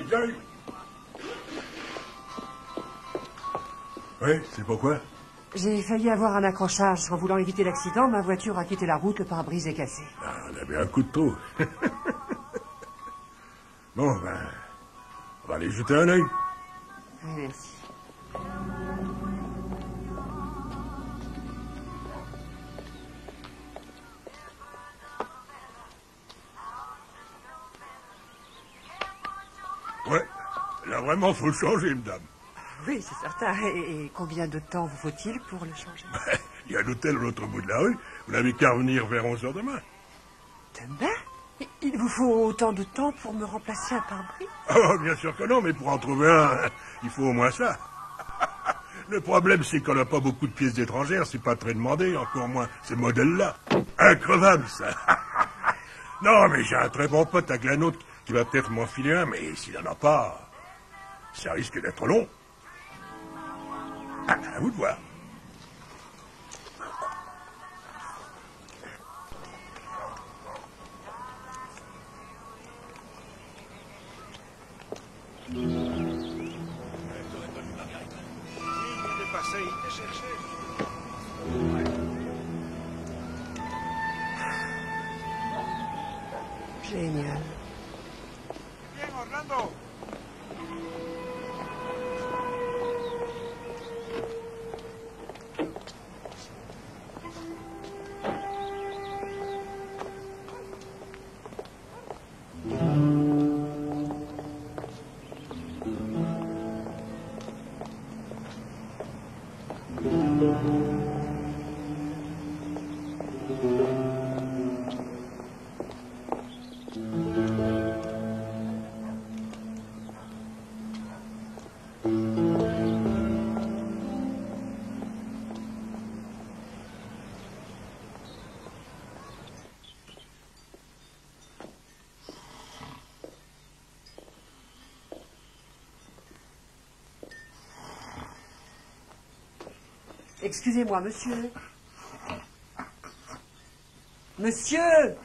j'arrive. Oui, c'est pourquoi? J'ai failli avoir un accrochage. En voulant éviter l'accident, ma voiture a quitté la route, le pare-brise est cassé. Ah, on avait un coup de trop. Bon, ben, on va aller jeter un œil. Oui, merci. Ouais, là vraiment, faut le changer, madame. Oui, c'est certain. Et combien de temps vous faut-il pour le changer? Il y a un hôtel à l'autre bout de la rue. Vous n'avez qu'à revenir vers 11h demain. Demain? Il vous faut autant de temps pour me remplacer un pare-brise? Oh, bien sûr que non, mais pour en trouver un, il faut au moins ça. Le problème, c'est qu'on n'a pas beaucoup de pièces étrangères, c'est pas très demandé, encore moins ces modèles-là. Increvable, ça. Non, mais j'ai un très bon pote à Glanout qui va peut-être m'en filer un, mais s'il n'en a pas, ça risque d'être long. Ah, à vous de voir. Génial. Bien, Orlando. Excusez-moi, monsieur. Monsieur!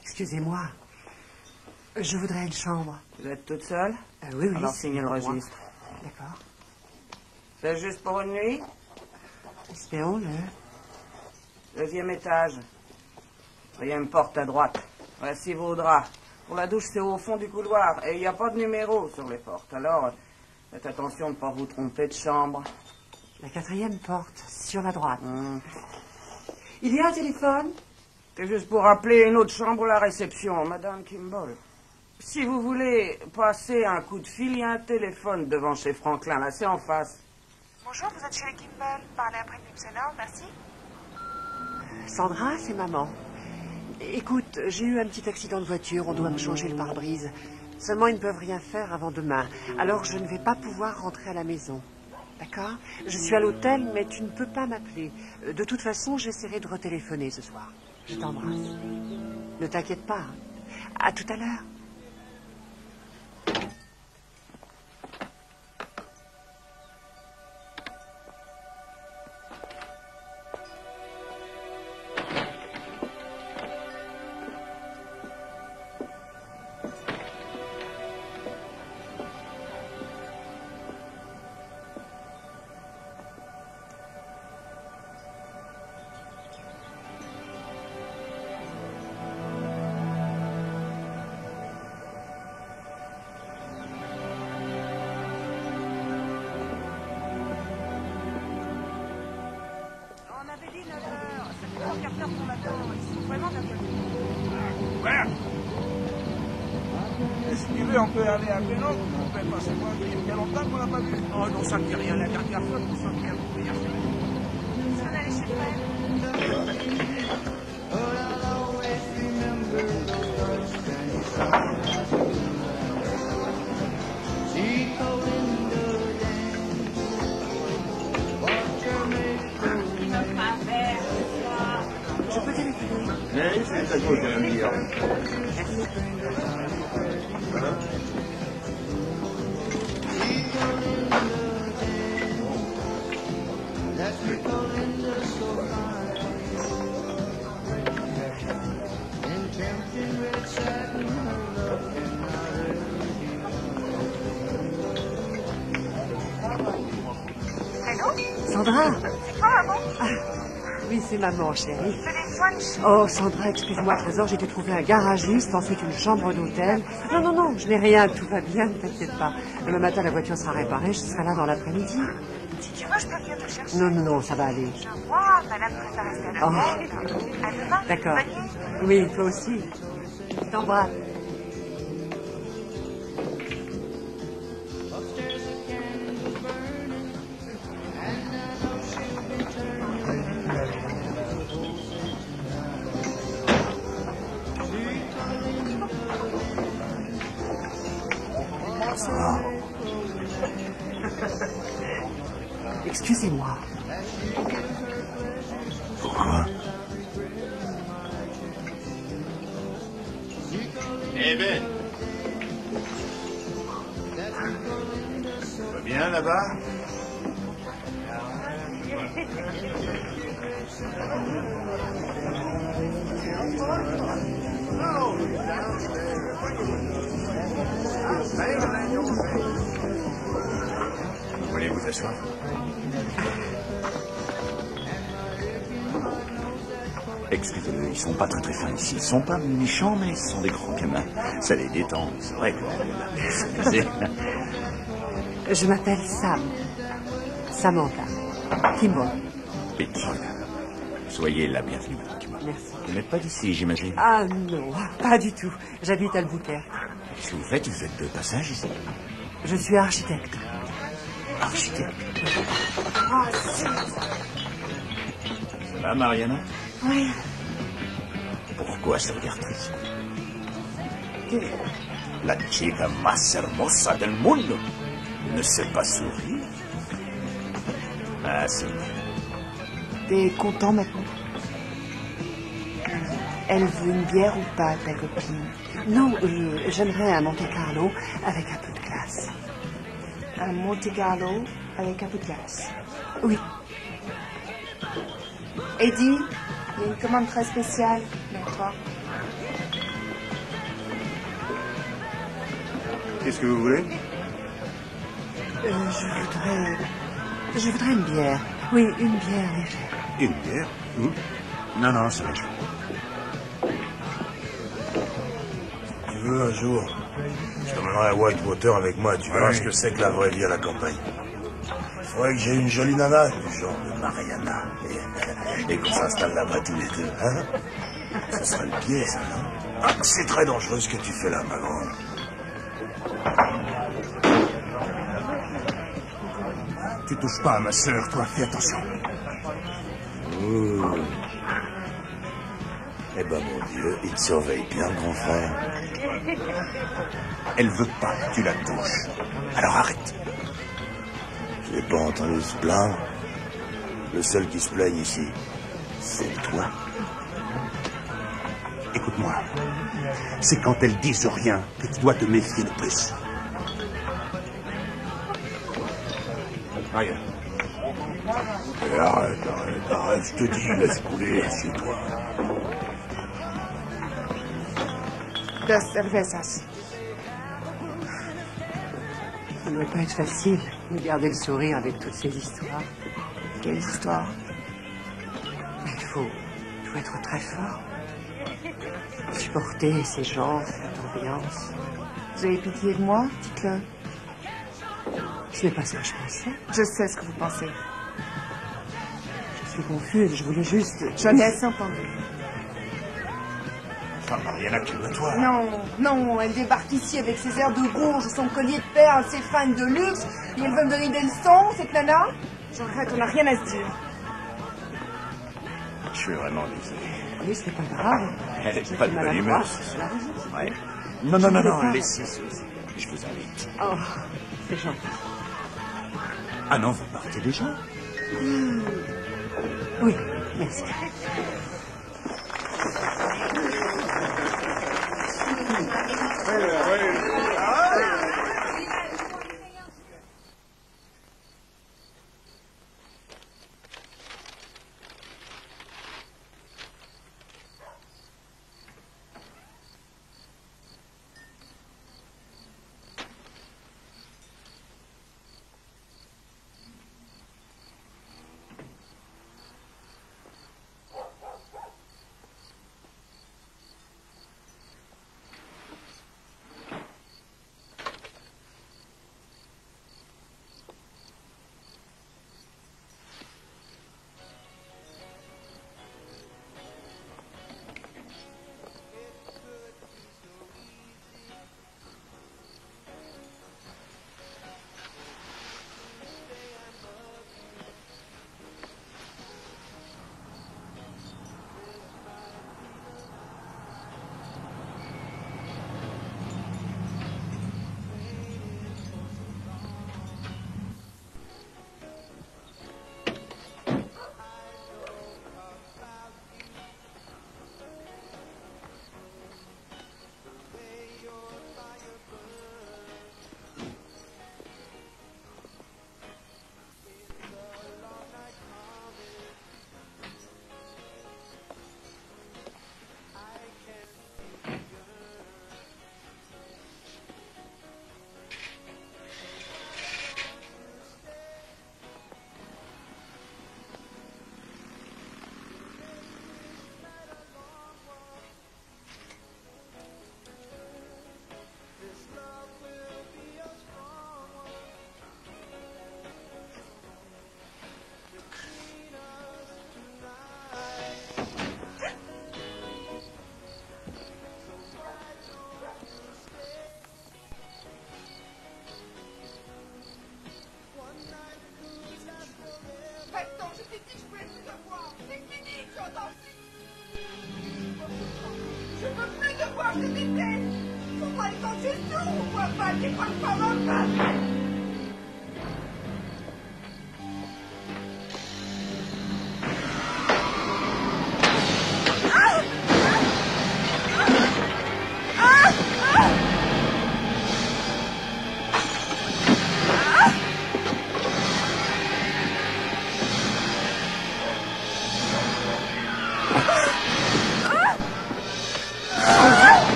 Excusez-moi. Je voudrais une chambre. Vous êtes toute seule? Oui, oui. Alors signez le registre. D'accord. C'est juste pour une nuit? Espérons-le. 2e étage. 3e porte à droite. Voici vos draps. Pour la douche, c'est au fond du couloir. Et il n'y a pas de numéro sur les portes. Alors, faites attention de ne pas vous tromper de chambre. La 4e porte, sur la droite. Il y a un téléphone? C'est juste pour appeler une autre chambre à la réception, Madame Kimball. Si vous voulez passer un coup de fil, il y a un téléphone devant chez Franklin. Là, c'est en face. Bonjour, vous êtes chez les Kimball. Parlez après le sonore, merci. Sandra, c'est maman. Écoute, j'ai eu un petit accident de voiture, on doit me changer le pare-brise. Seulement, ils ne peuvent rien faire avant demain. Alors, je ne vais pas pouvoir rentrer à la maison. D'accord? Je suis à l'hôtel, mais tu ne peux pas m'appeler. De toute façon, j'essaierai de retéléphoner ce soir. Je t'embrasse. Ne t'inquiète pas. À tout à l'heure. Si tu veux, on peut aller à Benoît, on peut passer voir il y a longtemps qu'on l'a pas vu. Oh non, ça ne dit rien. La dernière fois, nous sommes bien hier. Vous en allez chez Fred? Je peux téléphoner? Nee, c'est à gauche de la meilleure. Merci. Sandra? C'est toi, maman? Oui, c'est maman, chérie. C'est des soins de chien. Oh, Sandra, excuse-moi, Trésor, j'ai dû trouver un garagiste, ensuite une chambre d'hôtel. Non, je n'ai rien, tout va bien, ne t'inquiète pas. Demain matin, la voiture sera réparée, je serai là dans l'après-midi. Si tu veux, je peux venir te chercher. Non, ça va aller. Je vois, madame préfère rester à la maison. À demain. D'accord. Bonne nuit. Oui, toi aussi. Je t'embrasse. Excusez-moi. Pourquoi? Eh Ben, va bien là-bas? Vous voulez vous asseoir? Excusez-le, ils sont pas très fins ici. Ils sont pas méchants, mais ils sont des grands gamins. Ça les détend, c'est vrai que s'amuser. Je m'appelle Sam. Samantha. Kimball. Pitchford. Soyez la bienvenue, madame Kimball. Merci. Vous n'êtes pas d'ici, j'imagine. Ah non, pas du tout. J'habite à Albuquerque. Qu'est-ce que vous faites? Vous êtes de passage ici? Je suis architecte. Architecte. Ça va, Mariana? Oui. Pourquoi ce regard triste? La chica más hermosa del mundo ne sait pas sourire. Ah, si. T'es content maintenant? Elle veut une bière ou pas, ta copine? Non, j'aimerais un Monte Carlo avec un peu de glace. Un Monte Carlo avec un peu de glace. Oui. Eddie, il y a une commande très spéciale pour toi. Qu'est-ce que vous voulez? Je voudrais une bière. Oui, une bière légère. Une bière? Non, ça va. Tu veux un jour, je t'emmènerai à Whitewater avec moi, tu verras ce que c'est que la vraie vie à la campagne. Il faudrait que j'ai une jolie nana du genre de Mariana. Et qu'on s'installe là-bas tous les deux, hein? Ce serait le pied, ça, non? Ah, c'est très dangereux ce que tu fais là, ma grande. Tu touches pas à ma sœur, toi, fais attention. Ouh. Eh ben, mon Dieu, il te surveille bien, grand frère. Elle veut pas que tu la touches. Alors arrête. Je l'ai pas entendu se plaindre. Le seul qui se plaigne ici, c'est toi. Écoute-moi. C'est quand elles disent rien que tu dois te méfier le plus. Regarde. Et arrête, je te dis, laisse couler, assieds-toi. Dos cervezas. Ça ne doit pas être facile de garder le sourire avec toutes ces histoires. Quelle histoire? Il faut être très fort. Supporter ces gens, cette ambiance. Vous avez pitié de moi? Dites-le. Ce n'est pas ce que je pensais. Je sais ce que vous pensez. Je suis confuse, je voulais juste... Jeunesse entendu. Enfin, Mariana, calme-toi. Non, elle débarque ici avec ses airs de bourge, son collier de perles, ses fringues de luxe, et elle veut me donner des leçons, cette nana? Je regrette, on n'a rien à se dire. Je suis vraiment désolé. Oui, c'est pas grave. Elle n'est J'ai pas fait de bonne maladroit, humeur. c'est la raison. Ouais. Non, voulais pas. laissez Suzy. Je vous invite. Oh, c'est gentil. Ah non, vous partez déjà? Oui, merci. sale qui parle pas d'entendre.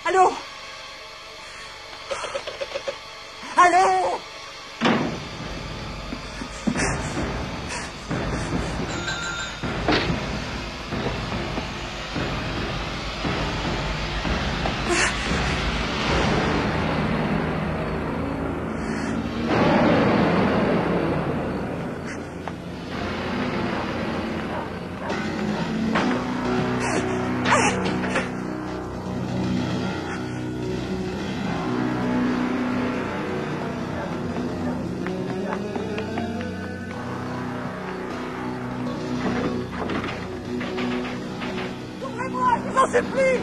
Allô? Allô? J'en sais plus!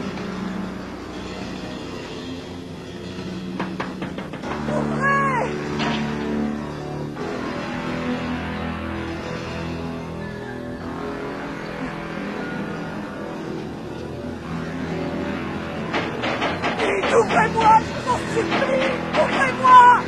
Ouvrez! Vite, ouvrez-moi! Je vous en supplie! Ouvrez-moi!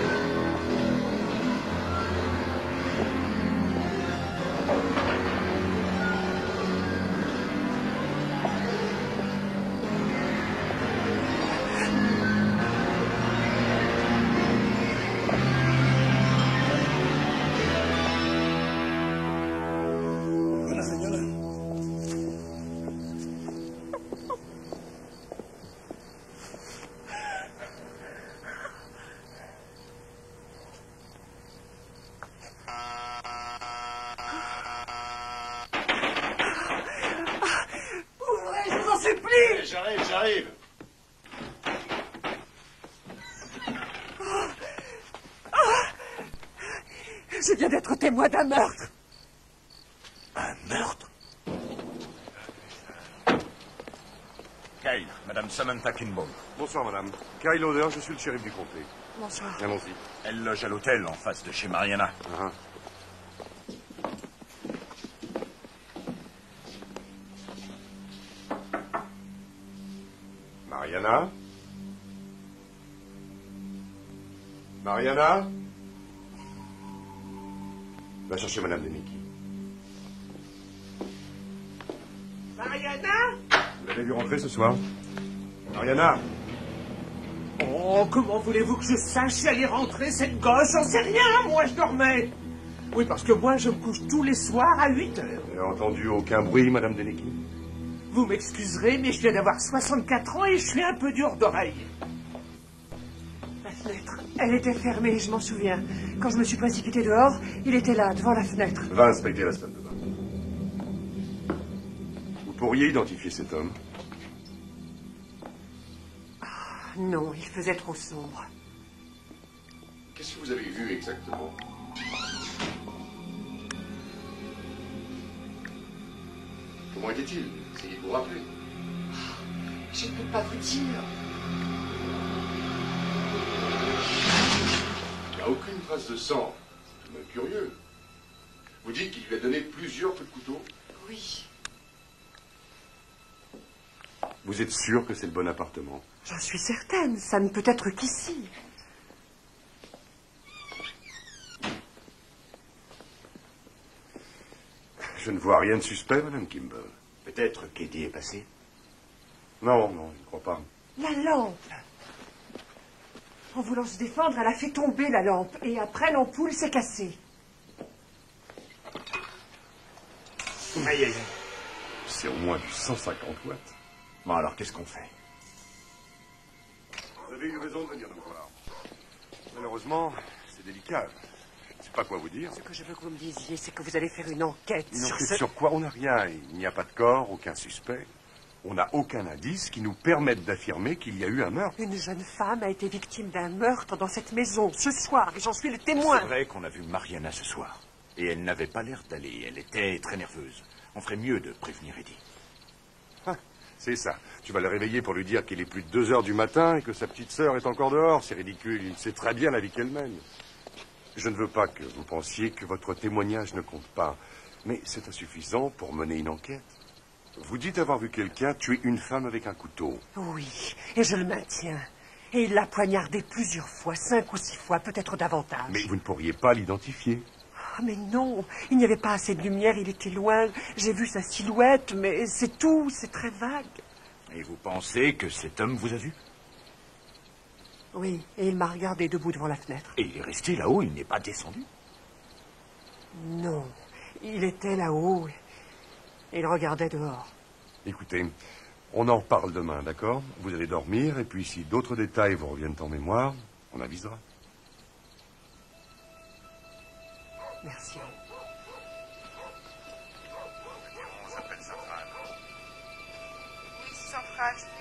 J'arrive. Je viens d'être témoin d'un meurtre. Un meurtre? Kyle, Madame Samantha Kimball. Bonsoir, madame. Kyle Lauder, je suis le shérif du comté. Bonsoir. Allons-y. Elle loge à l'hôtel en face de chez Mariana. Ah. Mariana? Mariana? Va chercher madame Denicky. Mariana? Vous l'avez vu rentrer ce soir? Mariana? Oh, comment voulez-vous que je sache si elle est rentrée, cette gosse? J'en sais rien, moi je dormais. Oui, parce que moi je me couche tous les soirs à 8 heures. Vous n'avez entendu aucun bruit, madame Denicky? Vous m'excuserez, mais je viens d'avoir 64 ans et je suis un peu dur d'oreille. La fenêtre, elle était fermée, je m'en souviens. Quand je me suis précipitée dehors, il était là, devant la fenêtre. Va inspecter la salle de bain. Vous pourriez identifier cet homme? Non, il faisait trop sombre. Qu'est-ce que vous avez vu exactement? Comment était-il? Essayez de vous rappeler. Je ne peux pas vous dire. Il n'y a aucune trace de sang. C'est même curieux. Vous dites qu'il lui a donné plusieurs coups de couteau? Oui. Vous êtes sûr que c'est le bon appartement? J'en suis certaine, ça ne peut être qu'ici. Je ne vois rien de suspect, madame Kimball. Peut-être qu'Eddie est passé. Non, je ne crois pas. La lampe. En voulant se défendre, elle a fait tomber la lampe. Et après, l'ampoule s'est cassée. Aïe, aïe. C'est au moins du 150 watts. Bon, alors, qu'est-ce qu'on fait? Vous avez eu raison de venir nous voir. Malheureusement, c'est délicat. Je ne sais pas quoi vous dire. Ce que je veux que vous me disiez, c'est que vous allez faire une enquête Une sur enquête ce... sur quoi? On n'a rien. Il n'y a pas de corps, aucun suspect. On n'a aucun indice qui nous permette d'affirmer qu'il y a eu un meurtre. Une jeune femme a été victime d'un meurtre dans cette maison, ce soir, et j'en suis le témoin. C'est vrai qu'on a vu Mariana ce soir. Et elle n'avait pas l'air d'aller. Elle était très nerveuse. On ferait mieux de prévenir Eddie. Ah, c'est ça. Tu vas le réveiller pour lui dire qu'il est plus de 2 heures du matin et que sa petite sœur est encore dehors. C'est ridicule. Il sait très bien la vie qu'elle mène. Je ne veux pas que vous pensiez que votre témoignage ne compte pas. Mais c'est insuffisant pour mener une enquête. Vous dites avoir vu quelqu'un tuer une femme avec un couteau. Oui, et je le maintiens. Et il l'a poignardée plusieurs fois, 5 ou 6 fois, peut-être davantage. Mais vous ne pourriez pas l'identifier. Ah, mais non, il n'y avait pas assez de lumière, il était loin. J'ai vu sa silhouette, mais c'est tout, c'est très vague. Et vous pensez que cet homme vous a vu? Oui, et il m'a regardé debout devant la fenêtre. Et il est resté là-haut, il n'est pas descendu? Non, il était là-haut et il regardait dehors. Écoutez, on en reparle demain, d'accord? Vous allez dormir, et puis si d'autres détails vous reviennent en mémoire, on avisera. Merci. On s'appelle Safran. Oui, Safran, je t'écoute.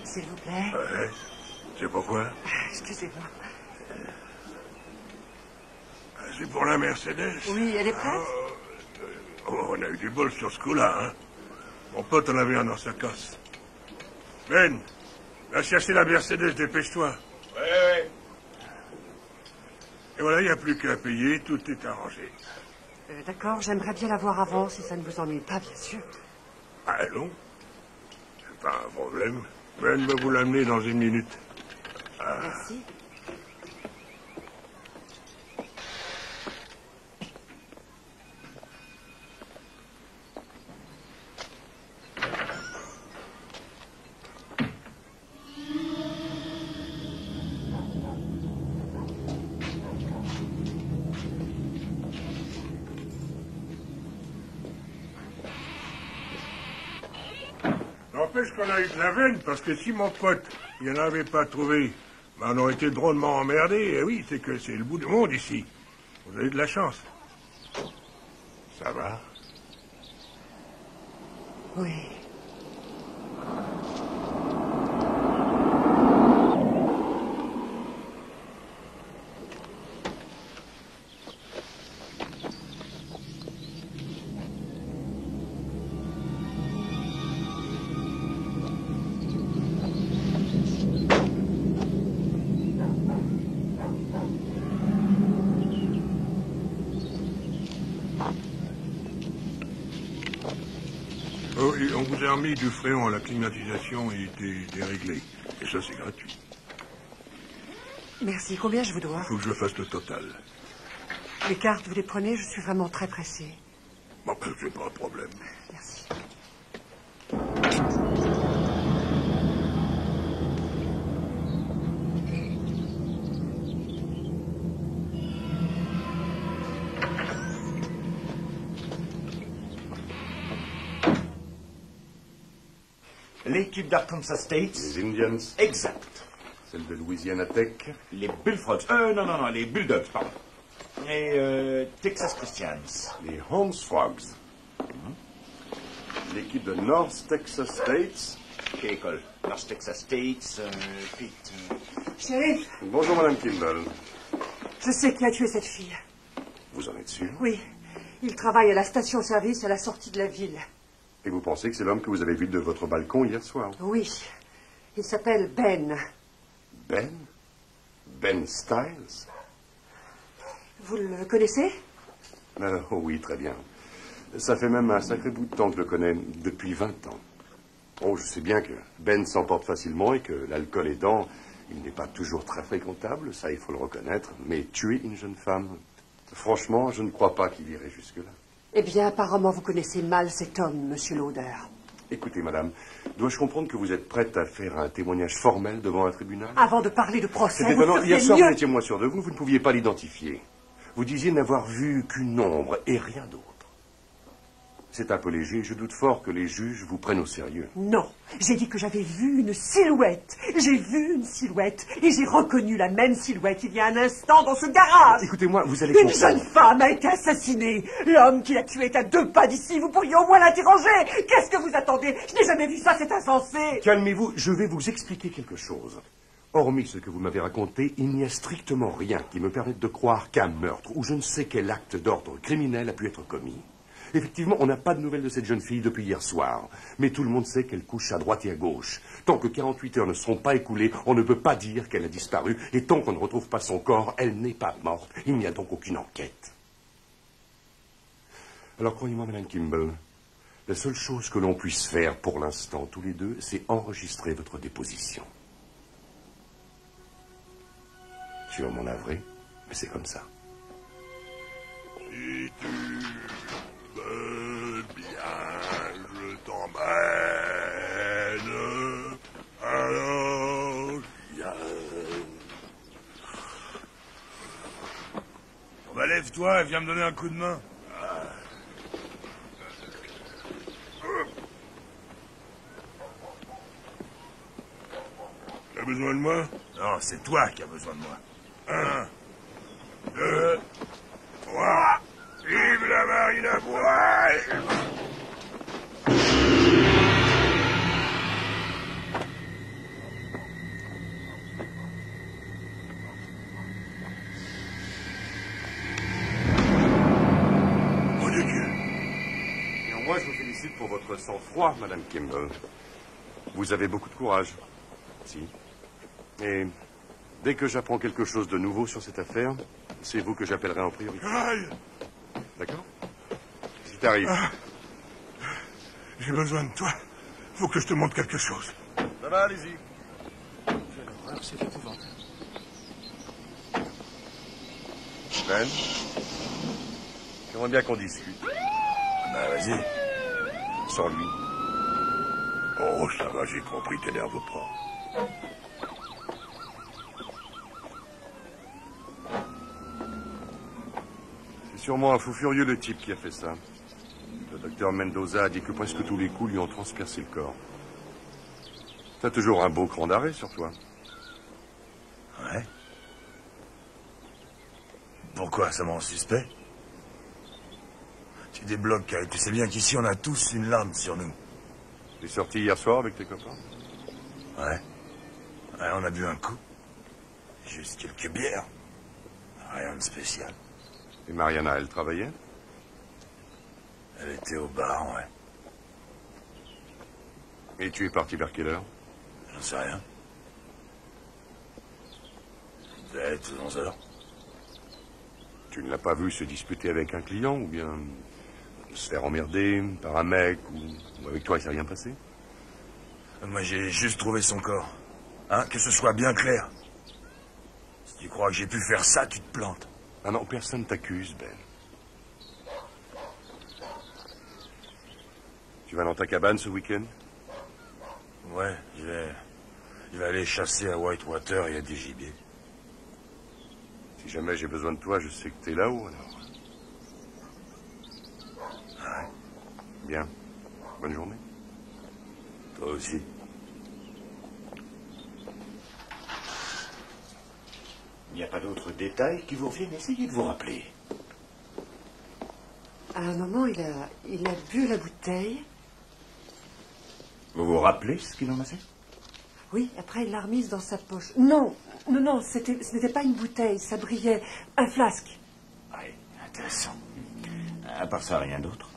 S'il vous plaît. Ouais. C'est pourquoi? Excusez-moi. C'est pour la Mercedes. Oui, elle est prête? Oh, on a eu du bol sur ce coup-là, hein. Mon pote en avait un dans sa casse. Ben, va chercher la Mercedes, dépêche-toi. Ouais. Et voilà, il n'y a plus qu'à payer, tout est arrangé. D'accord, j'aimerais bien la voir avant, si ça ne vous ennuie pas, bien sûr. Allons. C'est pas un problème. Ben va vous l'amener dans 1 minute. Ah. Merci. N'empêche qu'on a eu de la veine, parce que si mon pote, il n'en avait pas trouvé, ben on aurait été drôlement emmerdés. Et oui, c'est que c'est le bout du monde ici. Vous avez de la chance. Ça va? Oui. Oh, et on vous a remis du fréon, la climatisation était déréglée. Et ça, c'est gratuit. Merci. Combien je vous dois? Faut que je fasse le total. Les cartes, vous les prenez? Je suis vraiment très pressée. Bon, ben, c'est pas un problème. Merci. L'équipe d'Arkansas State. Les Indians. Exact. Celle de Louisiana Tech. Les Bullfrogs. Non, les Bulldogs, pardon. Et Texas Christians. Les Holmes Frogs. L'équipe de North Texas States. Quelle école? North Texas States, Pete. Shérif, Bonjour, Madame Kimball. je sais qui a tué cette fille. Vous en êtes sûr? Oui. Il travaille à la station-service à la sortie de la ville. Et vous pensez que c'est l'homme que vous avez vu de votre balcon hier soir? Oui. Il s'appelle Ben. Ben? Ben Styles? Vous le connaissez? Oh oui, très bien. Ça fait même un sacré bout de temps que je le connais, depuis 20 ans. Oh, je sais bien que Ben s'emporte facilement et que l'alcool aidant, il n'est pas toujours très fréquentable, ça il faut le reconnaître, mais tuer une jeune femme, franchement, je ne crois pas qu'il irait jusque-là. Eh bien, apparemment, vous connaissez mal cet homme, monsieur Lauder. Écoutez, madame, dois-je comprendre que vous êtes prête à faire un témoignage formel devant un tribunal? Avant de parler de procès, C'est vous étonnant. feriez Hier soir, mieux. vous étiez moins sûr de vous, vous ne pouviez pas l'identifier. Vous disiez n'avoir vu qu'une ombre et rien d'autre. C'est un peu léger, je doute fort que les juges vous prennent au sérieux. Non, j'ai dit que j'avais vu une silhouette. J'ai vu une silhouette et j'ai reconnu la même silhouette il y a un instant dans ce garage. Écoutez-moi, vous allez Une comprendre. jeune femme a été assassinée. L'homme qui l'a tuée est à 2 pas d'ici. Vous pourriez au moins l'interroger. Qu'est-ce que vous attendez? Je n'ai jamais vu ça, c'est insensé. Calmez-vous, je vais vous expliquer quelque chose. Hormis ce que vous m'avez raconté, il n'y a strictement rien qui me permette de croire qu'un meurtre ou je ne sais quel acte d'ordre criminel a pu être commis. Effectivement, on n'a pas de nouvelles de cette jeune fille depuis hier soir. Mais tout le monde sait qu'elle couche à droite et à gauche. Tant que 48 heures ne seront pas écoulées, on ne peut pas dire qu'elle a disparu. Et tant qu'on ne retrouve pas son corps, elle n'est pas morte. Il n'y a donc aucune enquête. Alors croyez-moi, Madame Kimball, la seule chose que l'on puisse faire pour l'instant, tous les deux, c'est enregistrer votre déposition. Je suis vraiment navré, mais c'est comme ça. Si tu veux bien, je t'emmène. Alors, viens. Bah, lève-toi et viens me donner un coup de main. T'as besoin de moi? Non, c'est toi qui as besoin de moi. 1, 2, 3. Vive la marine à poil! Mon Dieu! Néanmoins, je vous félicite pour votre sang-froid, Madame Kimball. Vous avez beaucoup de courage. Si. Et dès que j'apprends quelque chose de nouveau sur cette affaire, c'est vous que j'appellerai en priorité. Aïe! D'accord? Si t'arrives. J'ai besoin de toi. Faut que je te montre quelque chose. Ça va, allez-y. Quelle horreur, c'est épouvantable. Ben, j'aimerais bien qu'on discute. Ben, vas-y. Sans lui. Oh, ça va, j'ai compris, t'énerve pas. C'est sûrement un fou furieux, le type, qui a fait ça. Le docteur Mendoza a dit que presque tous les coups lui ont transpercé le corps. T'as toujours un beau cran d'arrêt sur toi. Ouais. Pourquoi, ça m'en suspect? Tu débloques, Kyle. Tu sais bien qu'ici, on a tous une lame sur nous. Tu es sorti hier soir avec tes copains? Ouais. Ouais, on a bu un coup. Juste quelques bières. Rien de spécial. Et Mariana, elle travaillait? Elle était au bar, ouais. Et tu es parti vers quelle heure? J'en sais rien. Ça devait être 11 heures. Tu ne l'as pas vu se disputer avec un client ou bien se faire emmerder par un mec ou avec toi il s'est rien passé? Moi j'ai juste trouvé son corps. Hein, que ce soit bien clair. Si tu crois que j'ai pu faire ça, tu te plantes. Ah non, personne t'accuse, Ben. Tu vas dans ta cabane ce week-end? Ouais, je vais aller chasser à Whitewater et à des gibiers. Si jamais j'ai besoin de toi, je sais que t'es là-haut, alors. Ouais. Bien. Bonne journée. Toi aussi. Il n'y a pas d'autres détails qui vous reviennent. Essayez de vous rappeler. À un moment, il a bu la bouteille. Vous vous rappelez ce qu'il en a fait? Oui, après, il l'a remise dans sa poche. Non, ce n'était pas une bouteille, ça brillait. Un flasque. Oui, intéressant. À part ça, rien d'autre?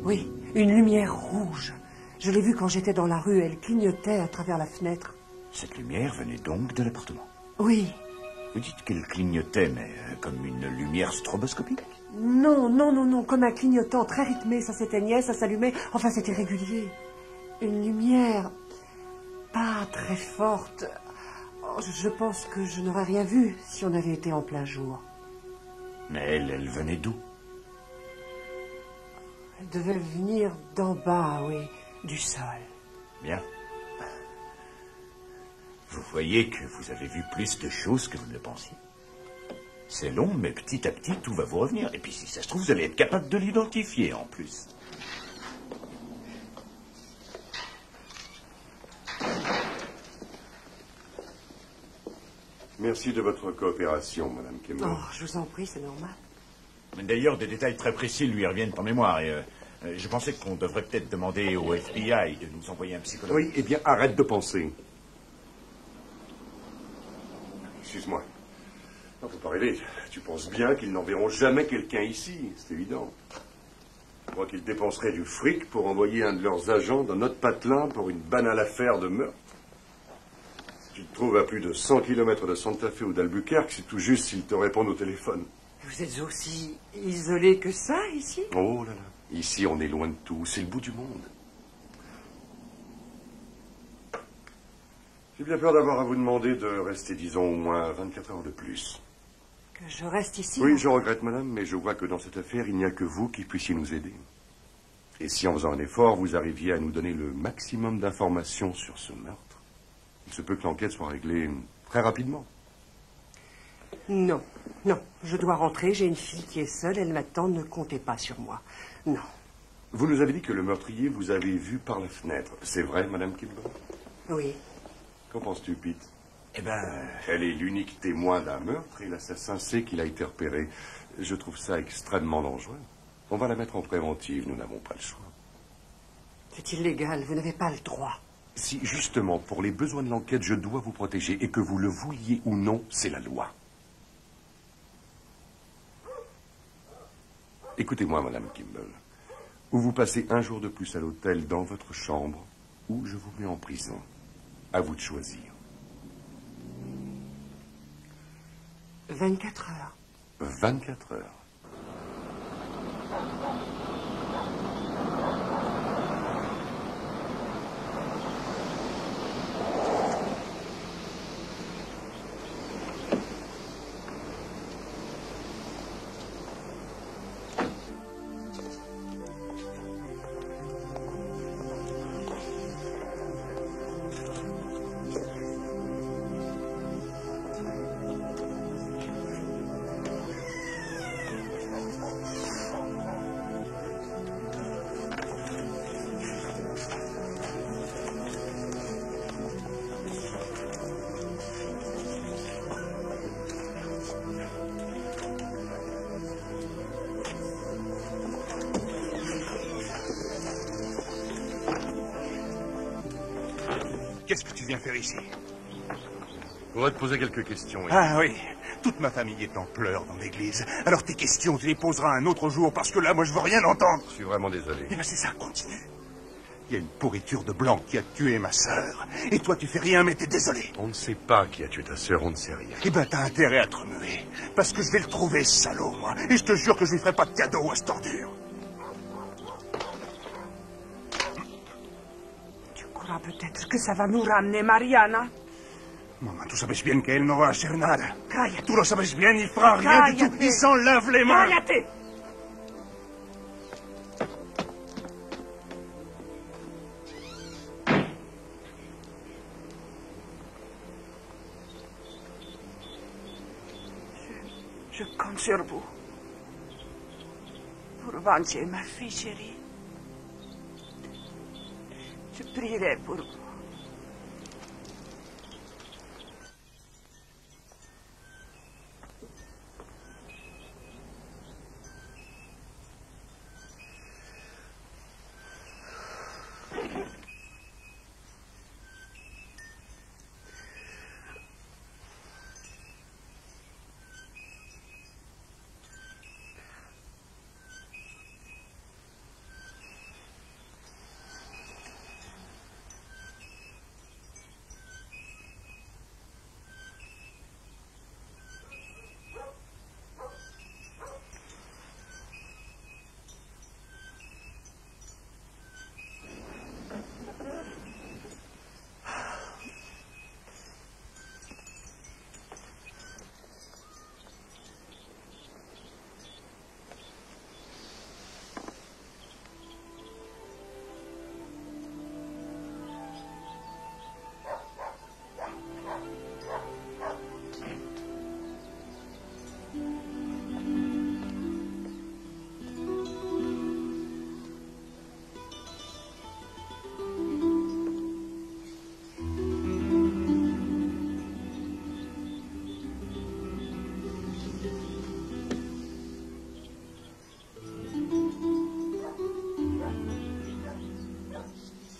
Oui, une lumière rouge. Je l'ai vue quand j'étais dans la rue. Elle clignotait à travers la fenêtre. Cette lumière venait donc de l'appartement? Oui. Vous dites qu'elle clignotait, mais comme une lumière stroboscopique? Non, comme un clignotant très rythmé. Ça s'éteignait, ça s'allumait. Enfin, c'était régulier. Une lumière pas très forte. Oh, je pense que je n'aurais rien vu si on avait été en plein jour. Mais elle venait d'où? Elle devait venir d'en bas, oui, du sol. Bien. Vous voyez que vous avez vu plus de choses que vous ne le pensiez. C'est long, mais petit à petit, tout va vous revenir. Et puis, si ça se trouve, vous allez être capable de l'identifier, en plus. Merci de votre coopération, Madame Kimball. Oh, je vous en prie, c'est normal. D'ailleurs, des détails très précis lui reviennent en mémoire. Et je pensais qu'on devrait peut-être demander au FBI de nous envoyer un psychologue. Oui, eh bien, arrête de penser. Excuse-moi. Non, faut pas rêver. Tu penses bien qu'ils n'enverront jamais quelqu'un ici, c'est évident. Je crois qu'ils dépenseraient du fric pour envoyer un de leurs agents dans notre patelin pour une banale affaire de meurtre. Si tu te trouves à plus de 100 km de Santa Fe ou d'Albuquerque, c'est tout juste s'ils te répondent au téléphone. Vous êtes aussi isolé que ça, ici? Oh là là. Ici, on est loin de tout. C'est le bout du monde. J'ai bien peur d'avoir à vous demander de rester, disons, au moins 24 heures de plus. Que je reste ici? Oui, je regrette, madame, mais je vois que dans cette affaire, il n'y a que vous qui puissiez nous aider. Et si, en faisant un effort, vous arriviez à nous donner le maximum d'informations sur ce meurtre, il se peut que l'enquête soit réglée très rapidement. Non, je dois rentrer. J'ai une fille qui est seule. Elle m'attend. Ne comptez pas sur moi. Non. Vous nous avez dit que le meurtrier vous avait vu par la fenêtre. C'est vrai, madame Kimball? Oui. Qu'en penses-tu, Pete? Eh ben... Elle est l'unique témoin d'un meurtre et l'assassin sait qu'il a été repéré. Je trouve ça extrêmement dangereux. On va la mettre en préventive, nous n'avons pas le choix. C'est illégal, vous n'avez pas le droit. Si, justement, pour les besoins de l'enquête, je dois vous protéger, et que vous le vouliez ou non, c'est la loi. Écoutez-moi, Madame Kimball. Ou vous passez un jour de plus à l'hôtel dans votre chambre, ou je vous mets en prison. À vous de choisir. 24 heures. 24 heures. Qu'est-ce que tu viens faire ici? Je voudrais te poser quelques questions. Ah oui, toute ma famille est en pleurs dans l'église. Alors tes questions, tu les poseras un autre jour, parce que là, moi, je veux rien entendre. Je suis vraiment désolé. Eh bien, c'est ça, continue. Il y a une pourriture de blanc qui a tué ma sœur. Et toi, tu fais rien, mais t'es désolé. On ne sait pas qui a tué ta sœur, on ne sait rien. Eh ben, t'as intérêt à te remuer. Parce que je vais le trouver, ce salaud, moi. Et je te jure que je lui ferai pas de cadeau à cette ordure. Peut-être que ça va nous ramener Mariana. Mamá, tú sabes bien que él no va a hacer nada. Cállate. Tú lo sabes bien, il fera rien du tout. Il s'en lave les mains. Cállate. Je compte sur vous. Pour venger ma fille chérie. Je prierai pour vous.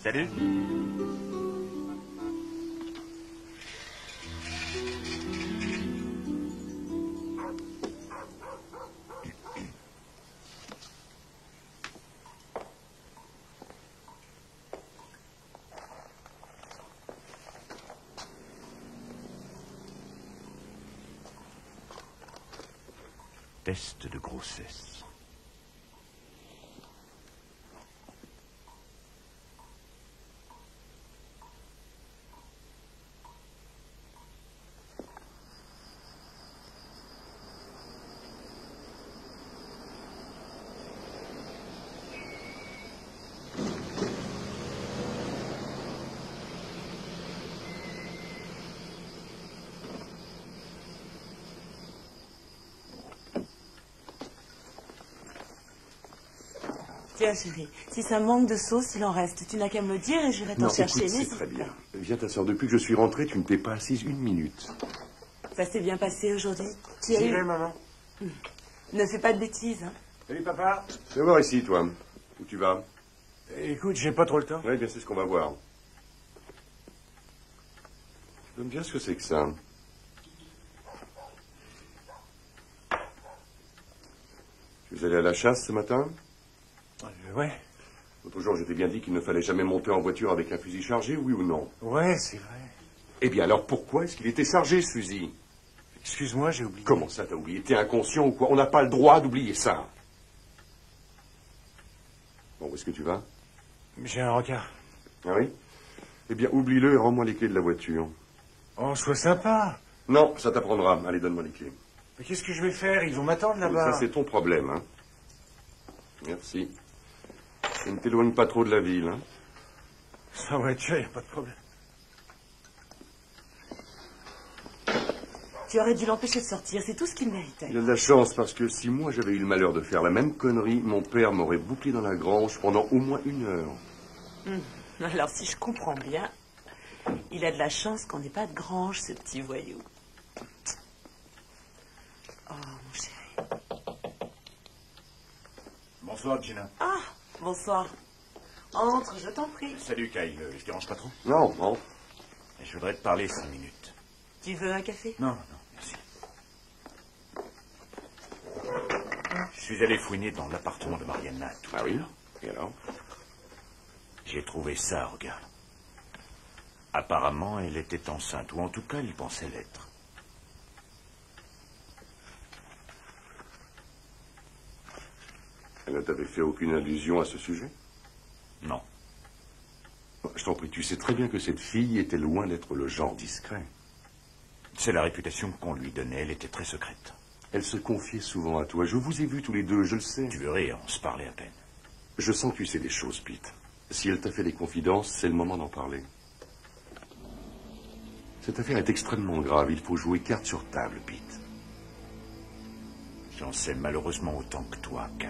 Salut. Test de grossesse. Tiens, chérie, si ça manque de sauce, il en reste. Tu n'as qu'à me le dire et j'irai t'en chercher. Écoute, c'est très bien. Viens t'asseoir. Depuis que je suis rentré, tu ne t'es pas assise une minute. Ça s'est bien passé aujourd'hui. Tu as eu... maman. Ne fais pas de bêtises, hein. Salut, papa. Viens voir ici, toi. Où tu vas? Écoute, j'ai pas trop le temps. Oui, bien, c'est ce qu'on va voir. J'aime bien ce que c'est que ça. Tu es allé à la chasse ce matin? Ouais. L'autre jour, je t'ai bien dit qu'il ne fallait jamais monter en voiture avec un fusil chargé, oui ou non? Ouais, c'est vrai. Eh bien, alors pourquoi est-ce qu'il était chargé, ce fusil? Excuse-moi, j'ai oublié. Comment ça, t'as oublié? T'es inconscient ou quoi? On n'a pas le droit d'oublier ça. Bon, où est-ce que tu vas? J'ai un regard. Ah oui? Eh bien, oublie-le et rends-moi les clés de la voiture. Oh, sois sympa. Non, ça t'apprendra. Allez, donne-moi les clés. Mais qu'est-ce que je vais faire? Ils vont m'attendre là-bas. Ça, c'est ton problème, hein. Merci. Et ne t'éloigne pas trop de la ville, hein. Sa voiture, y a pas de problème. Tu aurais dû l'empêcher de sortir, c'est tout ce qu'il méritait. Il a de la chance, parce que si moi j'avais eu le malheur de faire la même connerie, mon père m'aurait bouclé dans la grange pendant au moins 1 heure. Alors, si je comprends bien, il a de la chance qu'on n'ait pas de grange, ce petit voyou. Oh, mon chéri. Bonsoir, Gina. Ah, bonsoir. Entre, je t'en prie. Salut, Kyle. Je te dérange pas trop? Non, non. Je voudrais te parler 5 minutes. Tu veux un café? Non, merci. Je suis allé fouiner dans l'appartement de Mariana. Ah oui? Et alors? J'ai trouvé ça, regarde. Apparemment, elle était enceinte, ou en tout cas, il pensait l'être. Elle ne t'avait fait aucune allusion à ce sujet? Non. Je t'en prie, tu sais très bien que cette fille était loin d'être le genre discret. C'est la réputation qu'on lui donnait, elle était très secrète. Elle se confiait souvent à toi. Je vous ai vus tous les deux, je le sais. Tu veux rire, on se parlait à peine. Je sens que tu sais des choses, Pete. Si elle t'a fait des confidences, c'est le moment d'en parler. Cette affaire est extrêmement grave. Il faut jouer carte sur table, Pete. J'en sais malheureusement autant que toi, Kyle.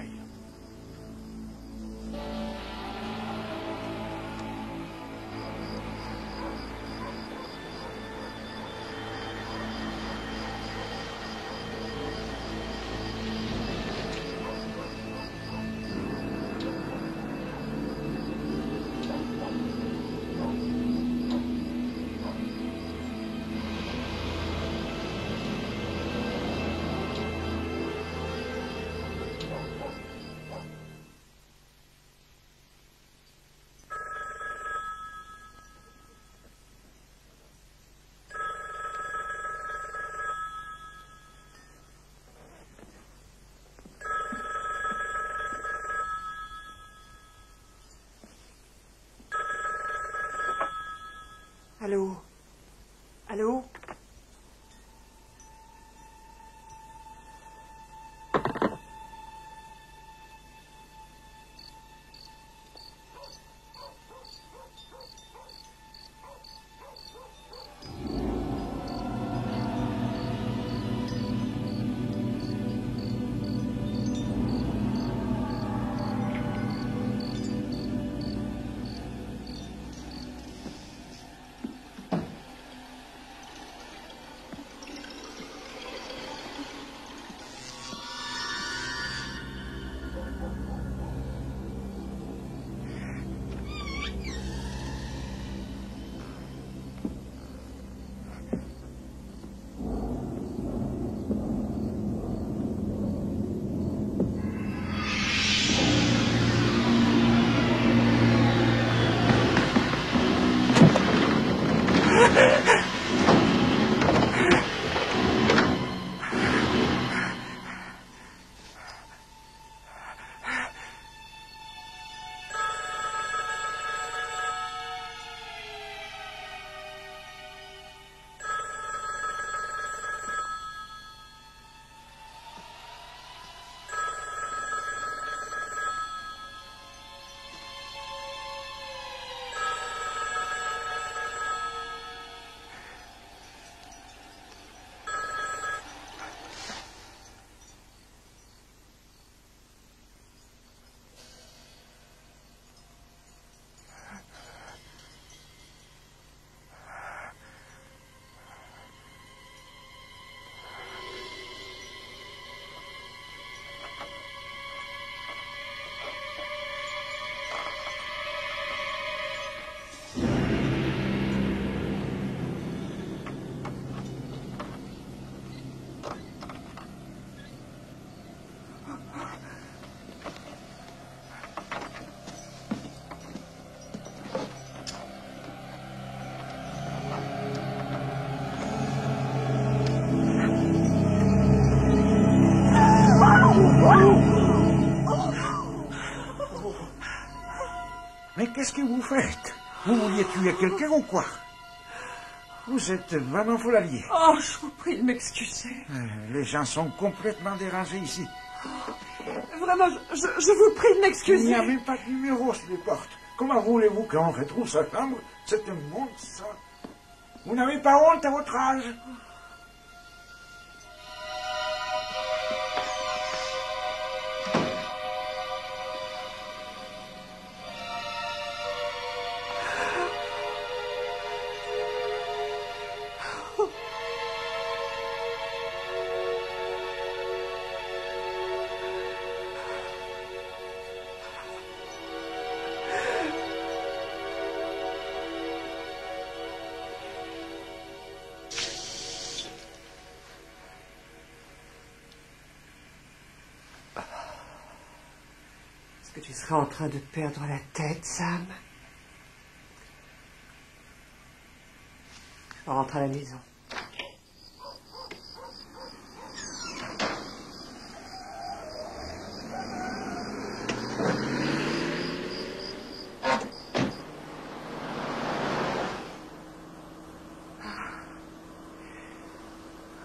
Allô? Allô? qu'est-ce que vous faites? Vous vouliez tuer quelqu'un ou quoi? Vous êtes vraiment foulalier. Oh, je vous prie de m'excuser. Les gens sont complètement dérangés ici. Vraiment, je vous prie de m'excuser. Il n'y a même pas de numéro sur les portes. Comment voulez-vous qu'on retrouve sa chambre? C'est un monde, ça. Vous n'avez pas honte à votre âge? Est-ce que tu seras en train de perdre la tête, Sam? On rentre à la maison.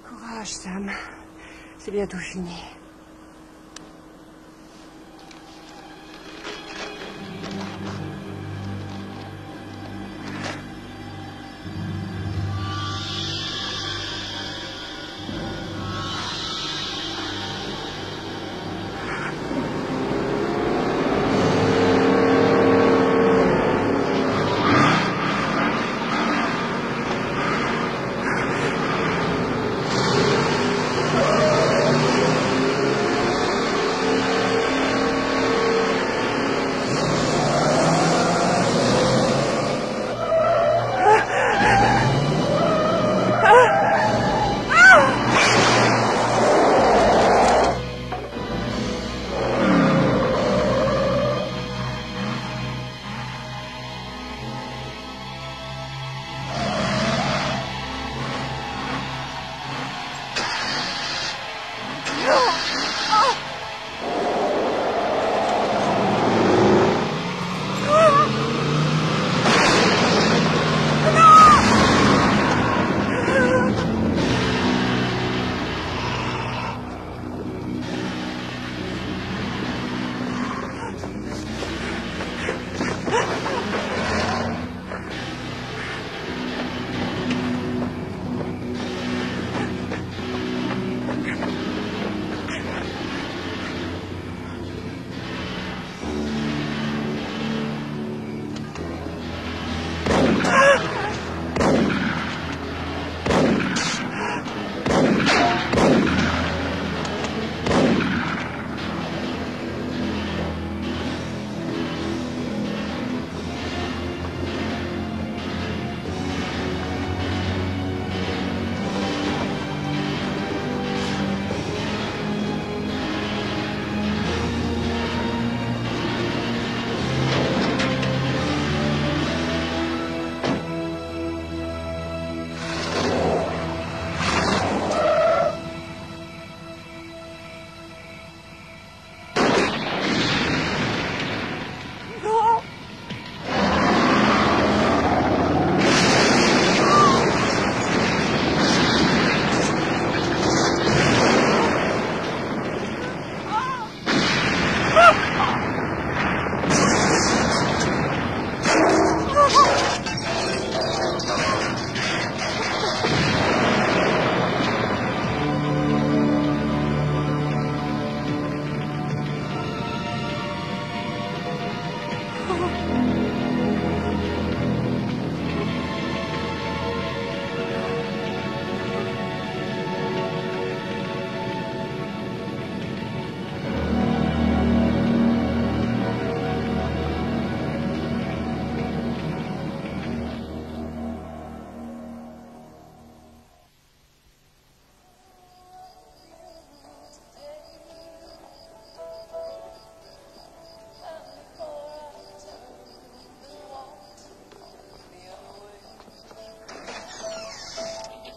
Courage, Sam. C'est bientôt fini.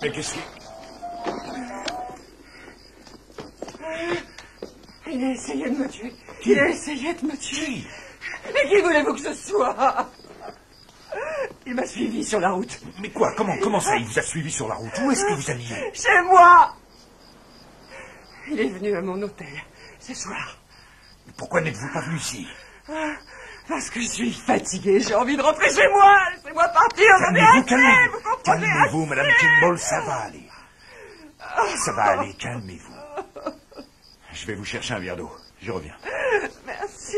Mais qu'est-ce qui... Il a essayé de me tuer. Il a essayé de me tuer. Mais qui voulez-vous que ce soit? Il m'a suivi sur la route. Mais quoi? Comment ça, il vous a suivi sur la route? Où est-ce que vous alliez? Chez moi. Il est venu à mon hôtel, ce soir. Pourquoi n'êtes-vous pas venu ici? Parce que je suis fatiguée, j'ai envie de rentrer chez moi. Laissez-moi partir, j'en ai assez, vous comprenez? Calmez-vous, Madame Kimball, ça va aller. Ça va aller, calmez-vous. Je vais vous chercher un verre d'eau, je reviens. Merci.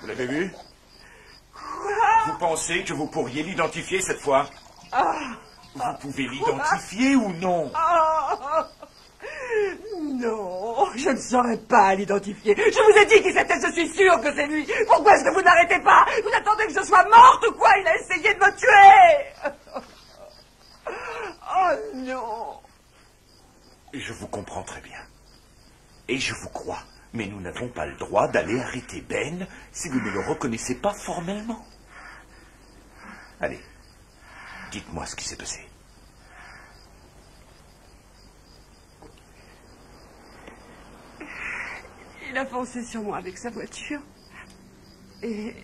Vous l'avez vu? Quoi? Vous pensez que vous pourriez l'identifier cette fois? Vous pouvez l'identifier ou non? Non, je ne saurais pas l'identifier. Je vous ai dit qui c'était, je suis sûre que c'est lui. Pourquoi est-ce que vous n'arrêtez pas? Vous attendez que je sois morte ou quoi? Il a essayé de me tuer. Oh non. Je vous comprends très bien. Et je vous crois. Mais nous n'avons pas le droit d'aller arrêter Ben si vous ne le reconnaissez pas formellement. Allez, dites-moi ce qui s'est passé. Il a foncé sur moi avec sa voiture. Et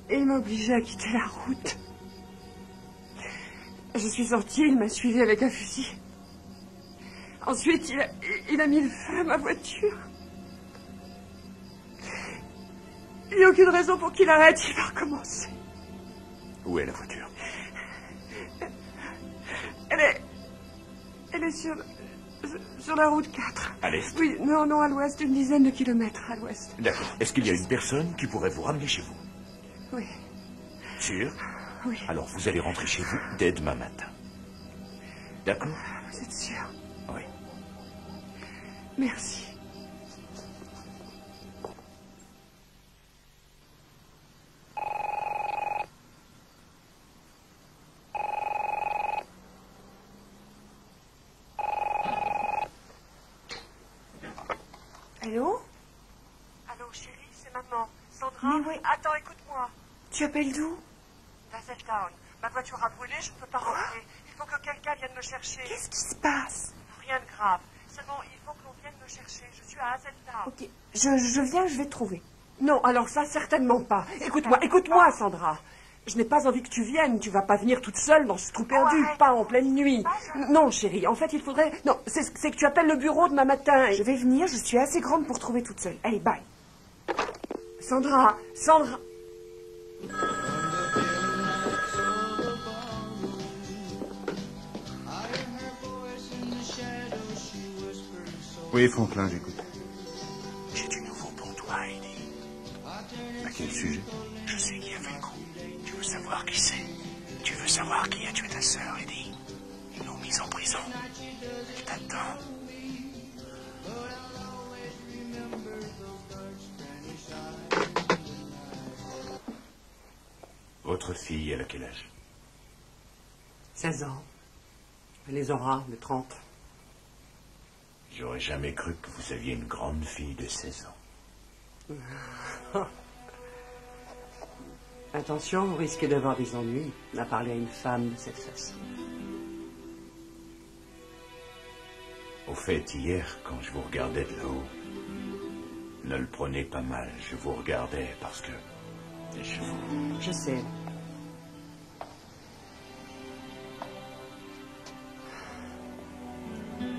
il m'a obligé à quitter la route. Je suis sortie, il m'a suivi avec un fusil. Ensuite, il a mis le feu à ma voiture. Il n'y a aucune raison pour qu'il arrête, il va recommencer. Où est la voiture? Elle est sur la route 4. À l'est? Oui, non, à l'ouest, une dizaine de kilomètres à l'ouest. D'accord. Est-ce qu'il y a une personne qui pourrait vous ramener chez vous? Oui. Sûr? Oui. Alors vous allez rentrer chez vous dès demain matin. D'accord? Vous êtes sûr? Oui. Merci. Allô? Allô, chérie, c'est maman. Sandra? Mais oui. Attends, écoute-moi. Tu appelles d'où? Dazeltown. Ma voiture a brûlé, je ne peux pas rentrer. Il faut que quelqu'un vienne me chercher. Qu'est-ce qui se passe? Rien de grave. Seulement, il faut que l'on vienne me chercher. Je suis à Hazeltown. Ok, je viens, je vais te trouver. Non, alors ça, certainement pas. Écoute-moi, Sandra. Je n'ai pas envie que tu viennes. Tu vas pas venir toute seule dans ce trou perdu, pas en pleine nuit. Non, chérie, en fait, il faudrait... Non, c'est que tu appelles le bureau demain matin. Je vais venir, je suis assez grande pour trouver toute seule. Allez, bye. Sandra. Oui, Franklin, j'écoute. J'ai du nouveau pour toi, Eddie. À quel sujet? Je sais qui a fait le coup. Tu veux savoir qui c'est? Tu veux savoir qui a tué ta sœur, Eddie? Ils l'ont mise en prison. Elle t'attend. Votre fille, elle a quel âge? 16 ans. Elle les aura, de 30. J'aurais jamais cru que vous aviez une grande fille de 16 ans. Attention, vous risquez d'avoir des ennuis à parler à une femme de cette façon. Au fait, hier, quand je vous regardais de là-haut, ne le prenez pas mal, je vous regardais parce que... Je sais.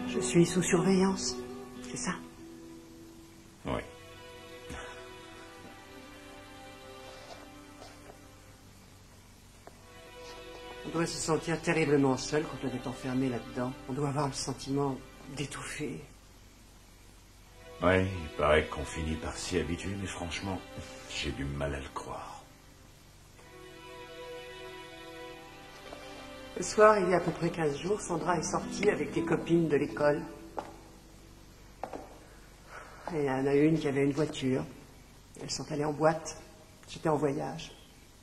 Je suis sous surveillance, c'est ça? Oui. On doit se sentir terriblement seul quand on est enfermé là-dedans. On doit avoir le sentiment d'étouffer. Oui, il paraît qu'on finit par s'y habituer, mais franchement, j'ai du mal à le croire. Le soir, il y a à peu près 15 jours, Sandra est sortie avec des copines de l'école. Et il y en a une qui avait une voiture. Elles sont allées en boîte. J'étais en voyage.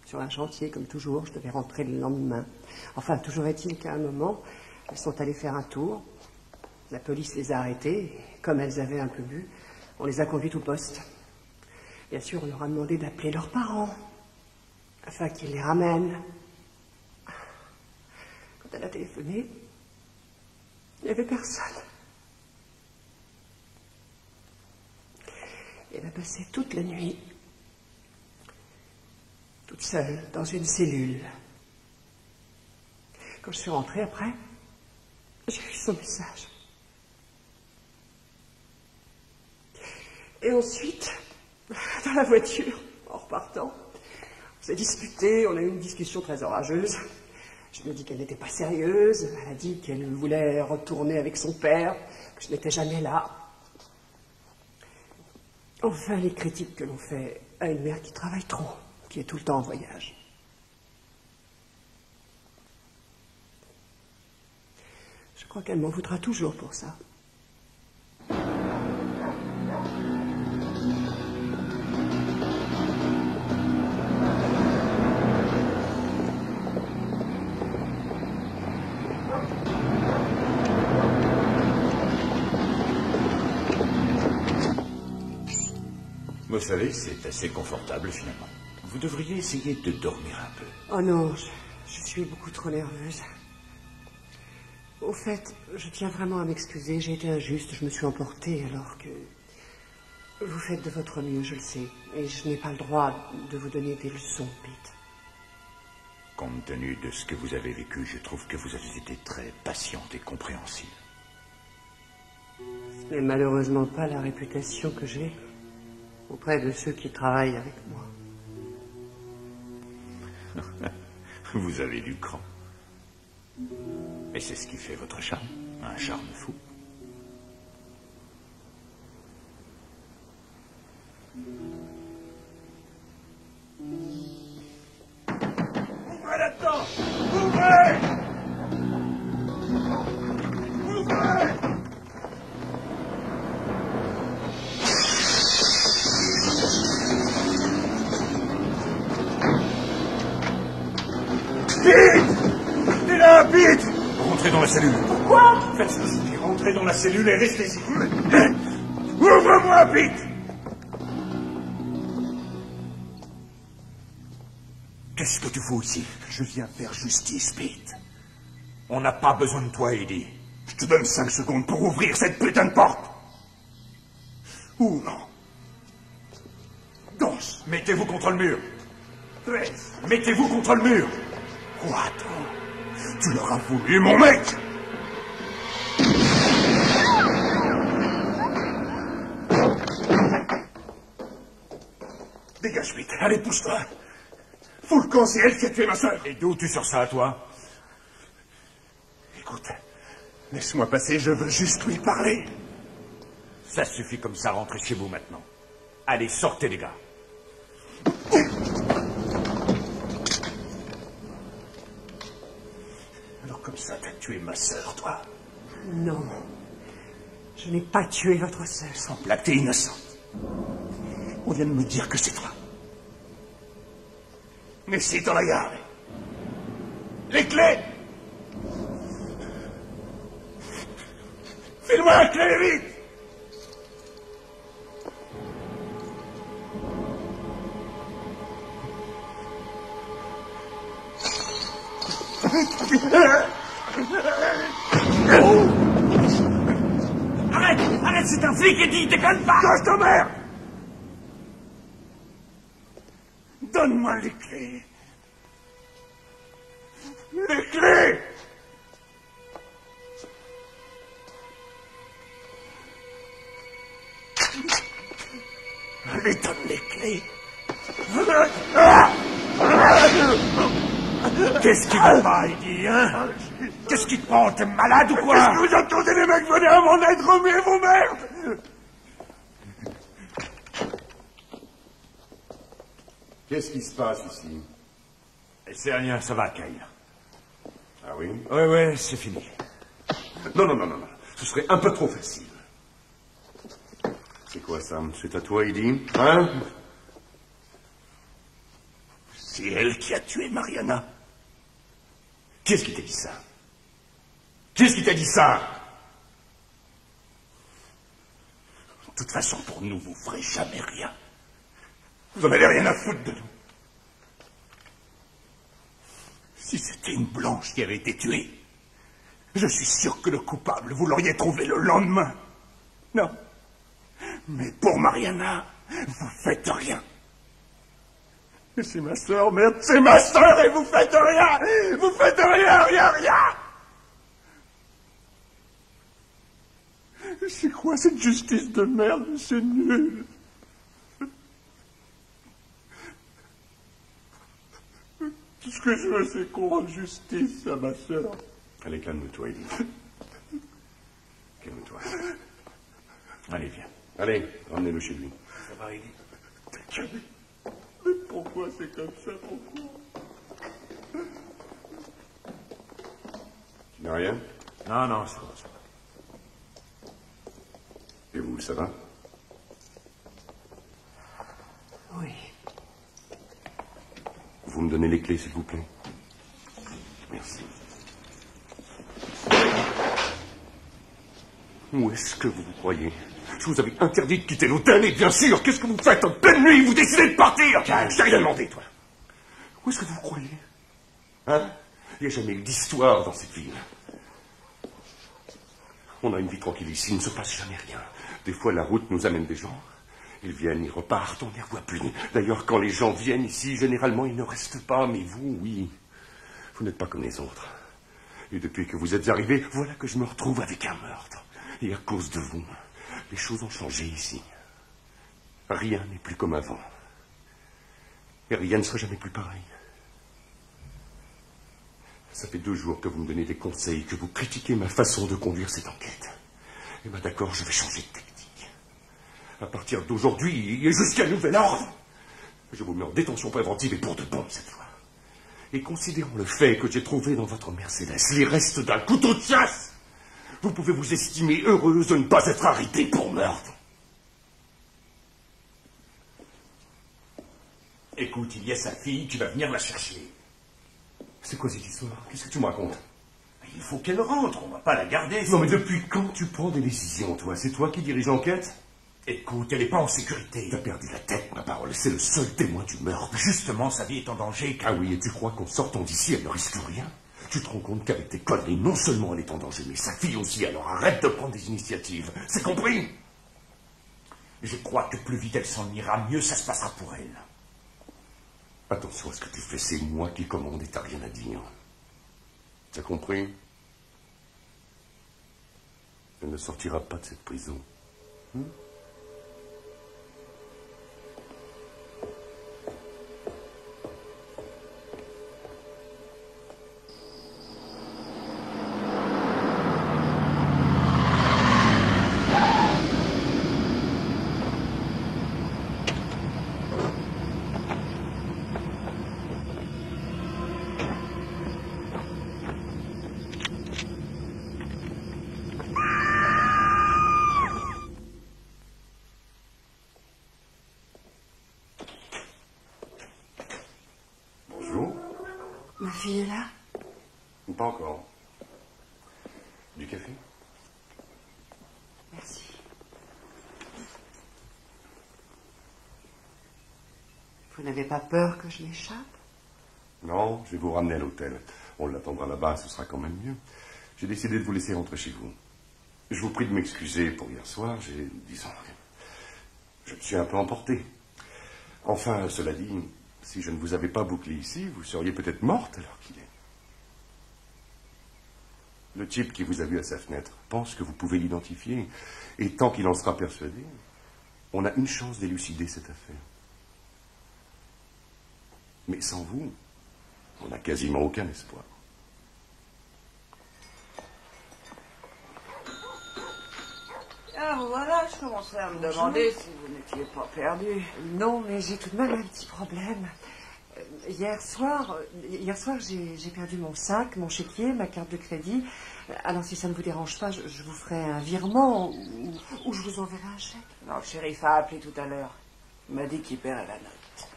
Sur un chantier, comme toujours. Je devais rentrer le lendemain. Enfin, toujours est-il qu'à un moment, elles sont allées faire un tour. La police les a arrêtées. Et comme elles avaient un peu bu, on les a conduites au poste. Bien sûr, on leur a demandé d'appeler leurs parents, afin qu'ils les ramènent. Quand elle a téléphoné, il n'y avait personne. Elle a passé toute la nuit, toute seule, dans une cellule. Quand je suis rentrée après, j'ai vu son message. Et ensuite, dans la voiture, en repartant, on s'est disputé, on a eu une discussion très orageuse. Je lui ai dit qu'elle n'était pas sérieuse, elle a dit qu'elle voulait retourner avec son père, que je n'étais jamais là. Enfin, les critiques que l'on fait à une mère qui travaille trop, qui est tout le temps en voyage. Je crois qu'elle m'en voudra toujours pour ça. Vous savez, c'est assez confortable finalement. Vous devriez essayer de dormir un peu. Oh non, je suis beaucoup trop nerveuse. Au fait, je tiens vraiment à m'excuser. J'ai été injuste, je me suis emportée alors que... Vous faites de votre mieux, je le sais. Et je n'ai pas le droit de vous donner des leçons, Pete. Compte tenu de ce que vous avez vécu, je trouve que vous avez été très patiente et compréhensive. Ce n'est malheureusement pas la réputation que j'ai auprès de ceux qui travaillent avec moi. Vous avez du cran. Et c'est ce qui fait votre charme. Un charme fou. Ouvrez là-dedans! Ouvrez! Ouvrez! Pete! T'es là, Pete! Rentrez dans la cellule. Pourquoi? Faites ce que je vous dis. Rentrez dans la cellule et restez-y. Ouvre-moi, Pete! Qu'est-ce que tu fous ici? Je viens faire justice, Pete. On n'a pas besoin de toi, Eddie. Je te donne 5 secondes pour ouvrir cette putain de porte. Ou non. Danse. Mettez-vous contre le mur. 13. Mettez-vous contre le mur. Quoi, toi? Tu leur as voulu, mon mec! Dégage vite. Allez, pousse-toi. Fous le camp, c'est elle qui a tué ma soeur. Et d'où tu sors ça à toi? Écoute, laisse-moi passer, je veux juste lui parler. Ça suffit comme ça, rentrez chez vous maintenant. Allez, sortez, les gars. Alors comme ça, t'as tué ma sœur, toi? Non. Je n'ai pas tué votre sœur. Sans blague, t'es innocente. On vient de me dire que c'est toi. Mais c'est dans la gare. Les clés! File-moi la clé, vite! Arrête! Arrête, c'est un flic, Eddie, déconne pas! Cache ta mère! Donne-moi les clés. Les clés! Allez, donne les clés. Qu'est-ce qui va pas, Eddie, hein? Qu'est-ce qui te prend? T'es malade ou quoi? Qu'est-ce que vous attendez, les mecs? Venez avant d'être remués, vos merdes! Qu'est-ce qui se passe ici? C'est rien, ça va, Kyle. Ah oui? Ouais, c'est fini. Non. Ce serait un peu trop facile. C'est quoi ça? C'est à toi, Eddie? Hein? C'est elle qui a tué Mariana. Qui est-ce qui t'a dit ça? Qui est-ce qui t'a dit ça? De toute façon, pour nous, vous ferez jamais rien. Vous en avez rien à foutre de nous. Si c'était une blanche qui avait été tuée, je suis sûr que le coupable, vous l'auriez trouvé le lendemain. Non. Mais pour Mariana, Vous faites rien. Mais c'est ma sœur, merde, c'est ma sœur et vous faites rien. Vous faites rien, rien, rien. C'est quoi cette justice de merde? C'est nul. Tout ce que je veux, c'est qu'on rende justice à ma sœur. Allez, calme-toi, Eddie. Calme-toi. Allez, viens. Allez, ramenez-le chez lui. Ça va, Eddie? Mais pourquoi c'est comme ça? Pourquoi? Tu n'as rien? Non, non, ça va, ça va. Et vous, ça va? Oui. Vous me donnez les clés, s'il vous plaît? Merci. Où est-ce que vous vous croyez? Je vous avais interdit de quitter l'hôtel, et bien sûr, qu'est-ce que vous faites en pleine nuit? Vous décidez de partir! Je t'ai rien demandé, toi. Où est-ce que vous vous croyez? Hein? Il n'y a jamais eu d'histoire dans cette ville. On a une vie tranquille ici, il ne se passe jamais rien. Des fois, la route nous amène des gens. Ils viennent, ils repartent, on ne les revoit plus. D'ailleurs, quand les gens viennent ici, généralement, ils ne restent pas. Mais vous, oui, vous n'êtes pas comme les autres. Et depuis que vous êtes arrivés, voilà que je me retrouve avec un meurtre. Et à cause de vous, les choses ont changé ici. Rien n'est plus comme avant. Et rien ne sera jamais plus pareil. Ça fait 2 jours que vous me donnez des conseils, que vous critiquez ma façon de conduire cette enquête. Eh bien d'accord, je vais changer de technique. À partir d'aujourd'hui, et jusqu'à nouvel ordre, je vous mets en détention préventive et pour de bon cette fois. Et considérant le fait que j'ai trouvé dans votre Mercedes les restes d'un couteau de chasse, vous pouvez vous estimer heureuse de ne pas être arrêtée pour meurtre. Écoute, il y a sa fille, tu vas venir la chercher. C'est quoi cette histoire? Qu'est-ce que tu me racontes? Il faut qu'elle rentre, on va pas la garder. Non mais depuis quand tu prends des décisions, toi? C'est toi qui dirige l'enquête? Écoute, elle n'est pas en sécurité. T'as perdu la tête, ma parole. C'est le seul témoin du meurtre. Justement, sa vie est en danger. Ah oui, et tu crois qu'en sortant d'ici, elle ne risque rien? Tu te rends compte qu'avec tes conneries, non seulement elle est en danger, mais sa fille aussi. Alors arrête de prendre des initiatives. C'est compris? Je crois que plus vite elle s'en ira, mieux ça se passera pour elle. Attention à ce que tu fais, c'est moi qui commande et t'as rien à dire. T'as compris? Elle ne sortira pas de cette prison. Ma fille est là? Pas encore. Du café? Merci. Vous n'avez pas peur que je m'échappe? Non, je vais vous ramener à l'hôtel. On l'attendra là-bas, ce sera quand même mieux. J'ai décidé de vous laisser rentrer chez vous. Je vous prie de m'excuser pour hier soir, disons, je me suis un peu emporté. Enfin, cela dit, si je ne vous avais pas bouclé ici, vous seriez peut-être morte à l'heure qu'il est. Le type qui vous a vu à sa fenêtre pense que vous pouvez l'identifier. Et tant qu'il en sera persuadé, on a une chance d'élucider cette affaire. Mais sans vous, on n'a quasiment aucun espoir. Ah, voilà, je commençais à me demander si vous n'étiez pas perdu. Non, mais j'ai tout de même un petit problème. Hier soir, j'ai perdu mon sac, mon chéquier, ma carte de crédit. Alors, si ça ne vous dérange pas, je vous ferai un virement ou je vous enverrai un chèque. Non, le shérif a appelé tout à l'heure. Il m'a dit qu'il paierait la note.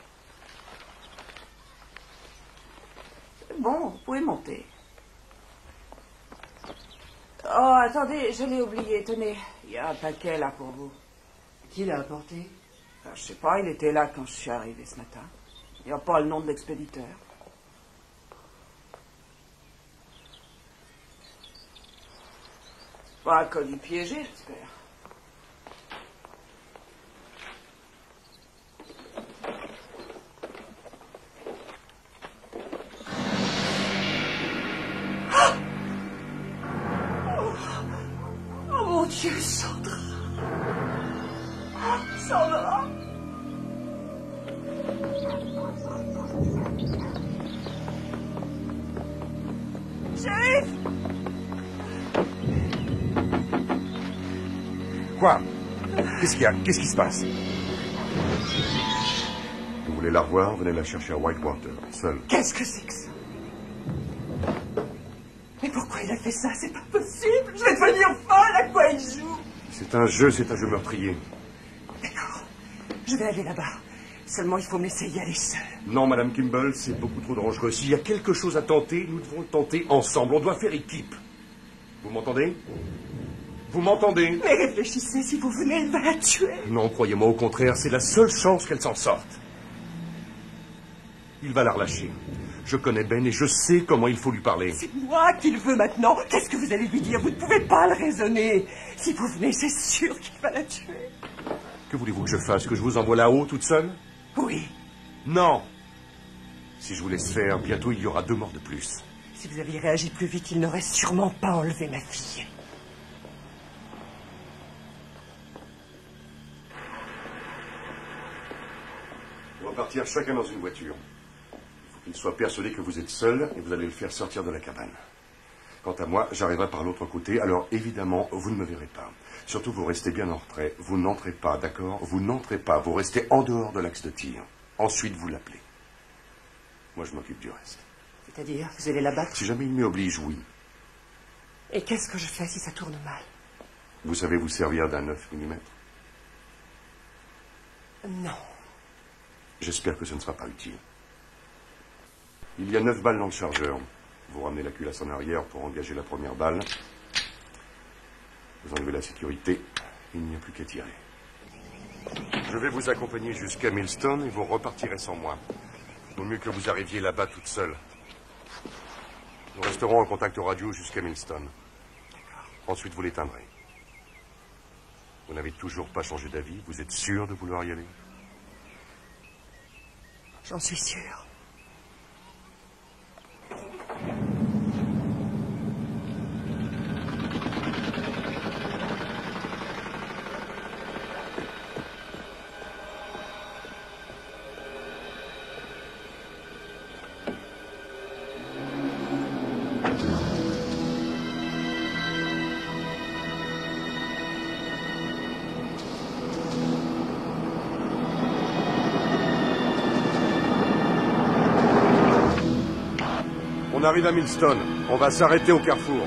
Bon, vous pouvez monter. Oh, attendez, je l'ai oublié. Tenez, il y a un paquet là pour vous. Qui l'a apporté? Je sais pas, il était là quand je suis arrivé ce matin. Il n'y a pas le nom de l'expéditeur. Pas un colis piégé, j'espère. Dieu, Sandra. Sandra. Shérif! Quoi? Qu'est-ce qu'il y a? Qu'est-ce qui se passe? Vous voulez la revoir? Venez la chercher à Whitewater, seule. Qu'est-ce que c'est que ça? Mais pourquoi il a fait ça? C'est pas possible! Je vais devenir folle! À quoi il joue? C'est un jeu meurtrier. D'accord. Je vais aller là-bas. Seulement, il faut me laisser y aller seule. Non, Madame Kimball, c'est beaucoup trop dangereux. S'il y a quelque chose à tenter, nous devons le tenter ensemble. On doit faire équipe. Vous m'entendez? Vous m'entendez? Mais réfléchissez, si vous venez, elle va la tuer. Non, croyez-moi, au contraire, c'est la seule chance qu'elle s'en sorte. Il va la relâcher. Je connais Ben et je sais comment il faut lui parler. C'est moi qui le veux maintenant. Qu'est-ce que vous allez lui dire? Vous ne pouvez pas le raisonner. Si vous venez, c'est sûr qu'il va la tuer. Que voulez-vous que je fasse? Que je vous envoie là-haut toute seule? Oui. Non. Si je vous laisse faire, bientôt il y aura 2 morts de plus. Si vous aviez réagi plus vite, il n'aurait sûrement pas enlevé ma fille. On va partir chacun dans une voiture. Il faut qu'il soit persuadé que vous êtes seul et vous allez le faire sortir de la cabane. Quant à moi, j'arriverai par l'autre côté, alors évidemment, vous ne me verrez pas. Surtout, vous restez bien en retrait. Vous n'entrez pas, d'accord? Vous n'entrez pas, vous restez en dehors de l'axe de tir. Ensuite, vous l'appelez. Moi, je m'occupe du reste. C'est-à-dire, vous allez la battre? Si jamais il m'y oblige, oui. Et qu'est-ce que je fais si ça tourne mal? Vous savez vous servir d'un 9 mm? Non. J'espère que ce ne sera pas utile. Il y a 9 balles dans le chargeur. Vous ramenez la culasse en arrière pour engager la première balle. Vous enlevez la sécurité. Il n'y a plus qu'à tirer. Je vais vous accompagner jusqu'à Millstone et vous repartirez sans moi. Vaut mieux que vous arriviez là-bas toute seule. Nous resterons en contact radio jusqu'à Millstone. Ensuite, vous l'éteindrez. Vous n'avez toujours pas changé d'avis? Vous êtes sûr de vouloir y aller? J'en suis sûre. On arrive à Millstone. On va s'arrêter au carrefour.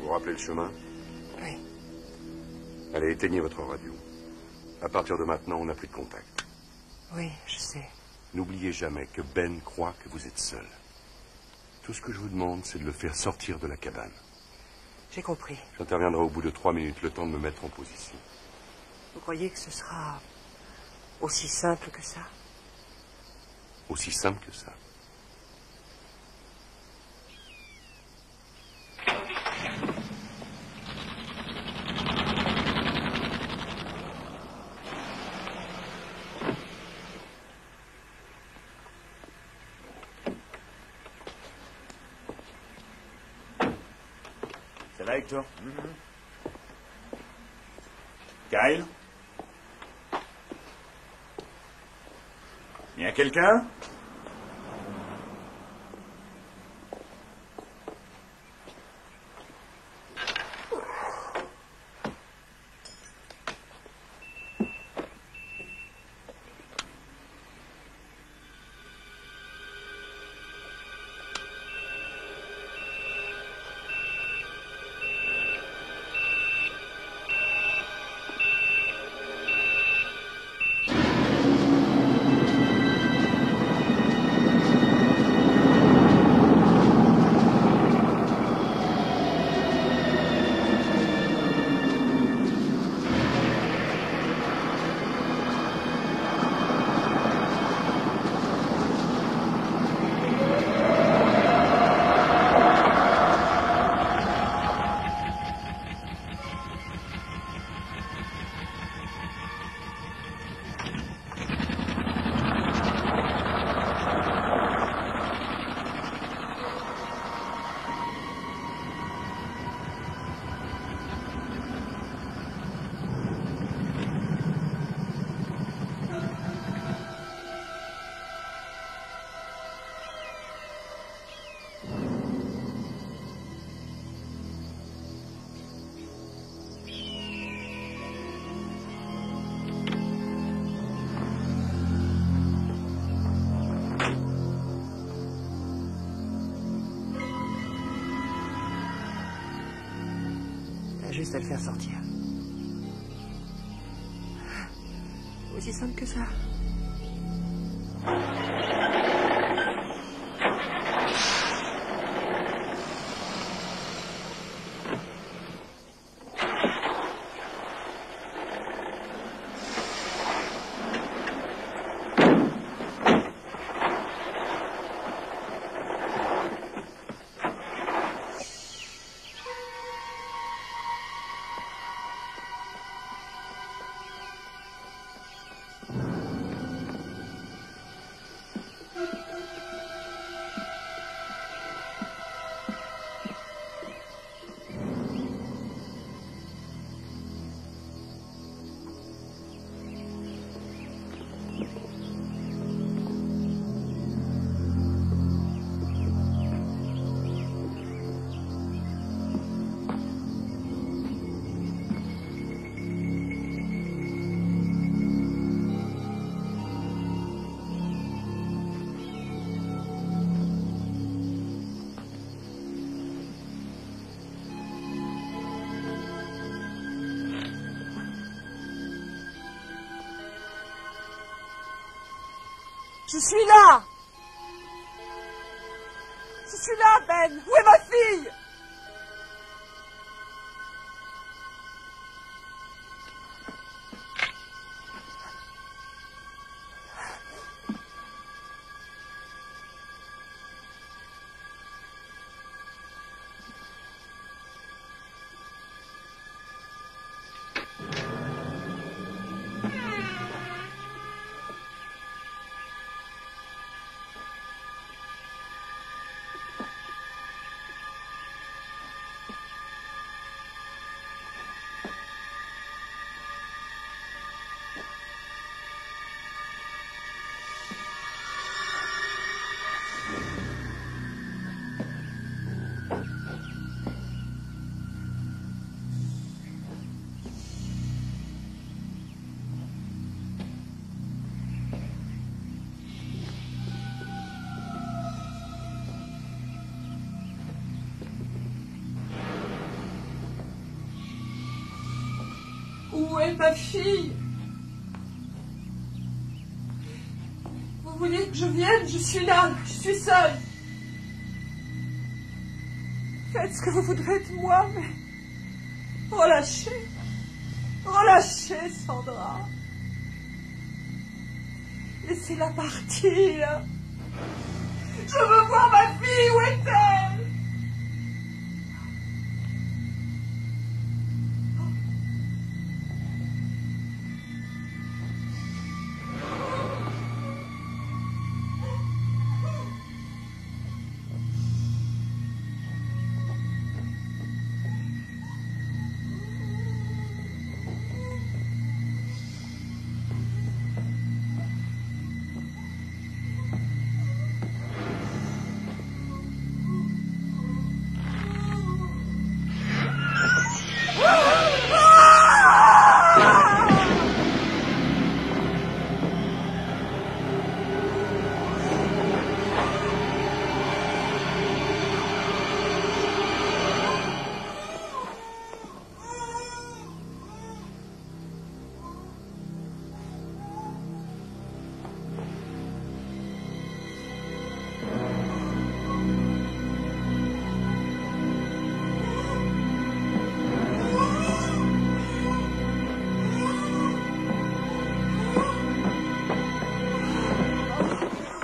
Vous rappelez le chemin? Oui. Allez, éteignez votre radio. À partir de maintenant, on n'a plus de contact. Oui, je sais. N'oubliez jamais que Ben croit que vous êtes seul. Tout ce que je vous demande, c'est de le faire sortir de la cabane. J'ai compris. J'interviendrai au bout de 3 minutes, le temps de me mettre en position. Vous croyez que ce sera aussi simple que ça? Aussi simple que ça. Ça va, Hector? Kyle? Il y a quelqu'un? juste à le faire sortir. Aussi simple que ça. Je suis là! Je suis là, Ben! Où est ma fille? Où est ma fille? Vous voulez que je vienne? Je suis là, je suis seule. Faites ce que vous voudrez de moi, mais relâchez. Relâchez, Sandra. Laissez-la partir. Je veux voir ma fille, où est-elle?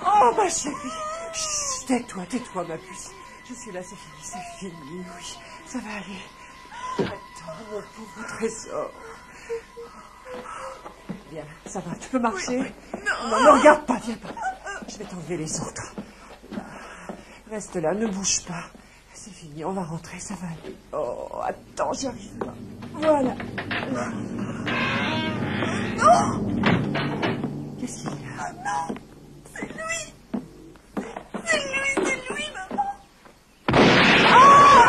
Oh, ma chérie. Chut, tais-toi, tais-toi, ma puce. Je suis là, c'est fini, oui. Ça va aller. Attends, mon pauvre trésor. Viens, ça va, tu peux marcher? Oui. Non, ne regarde pas, viens pas. Je vais t'enlever les autres. Reste là, ne bouge pas. C'est fini, on va rentrer, ça va aller. Oh, attends, j'y arrive pas. Voilà. Non! Qu'est-ce qu'il y a? Ah non! C'est lui! C'est lui, maman! Ah!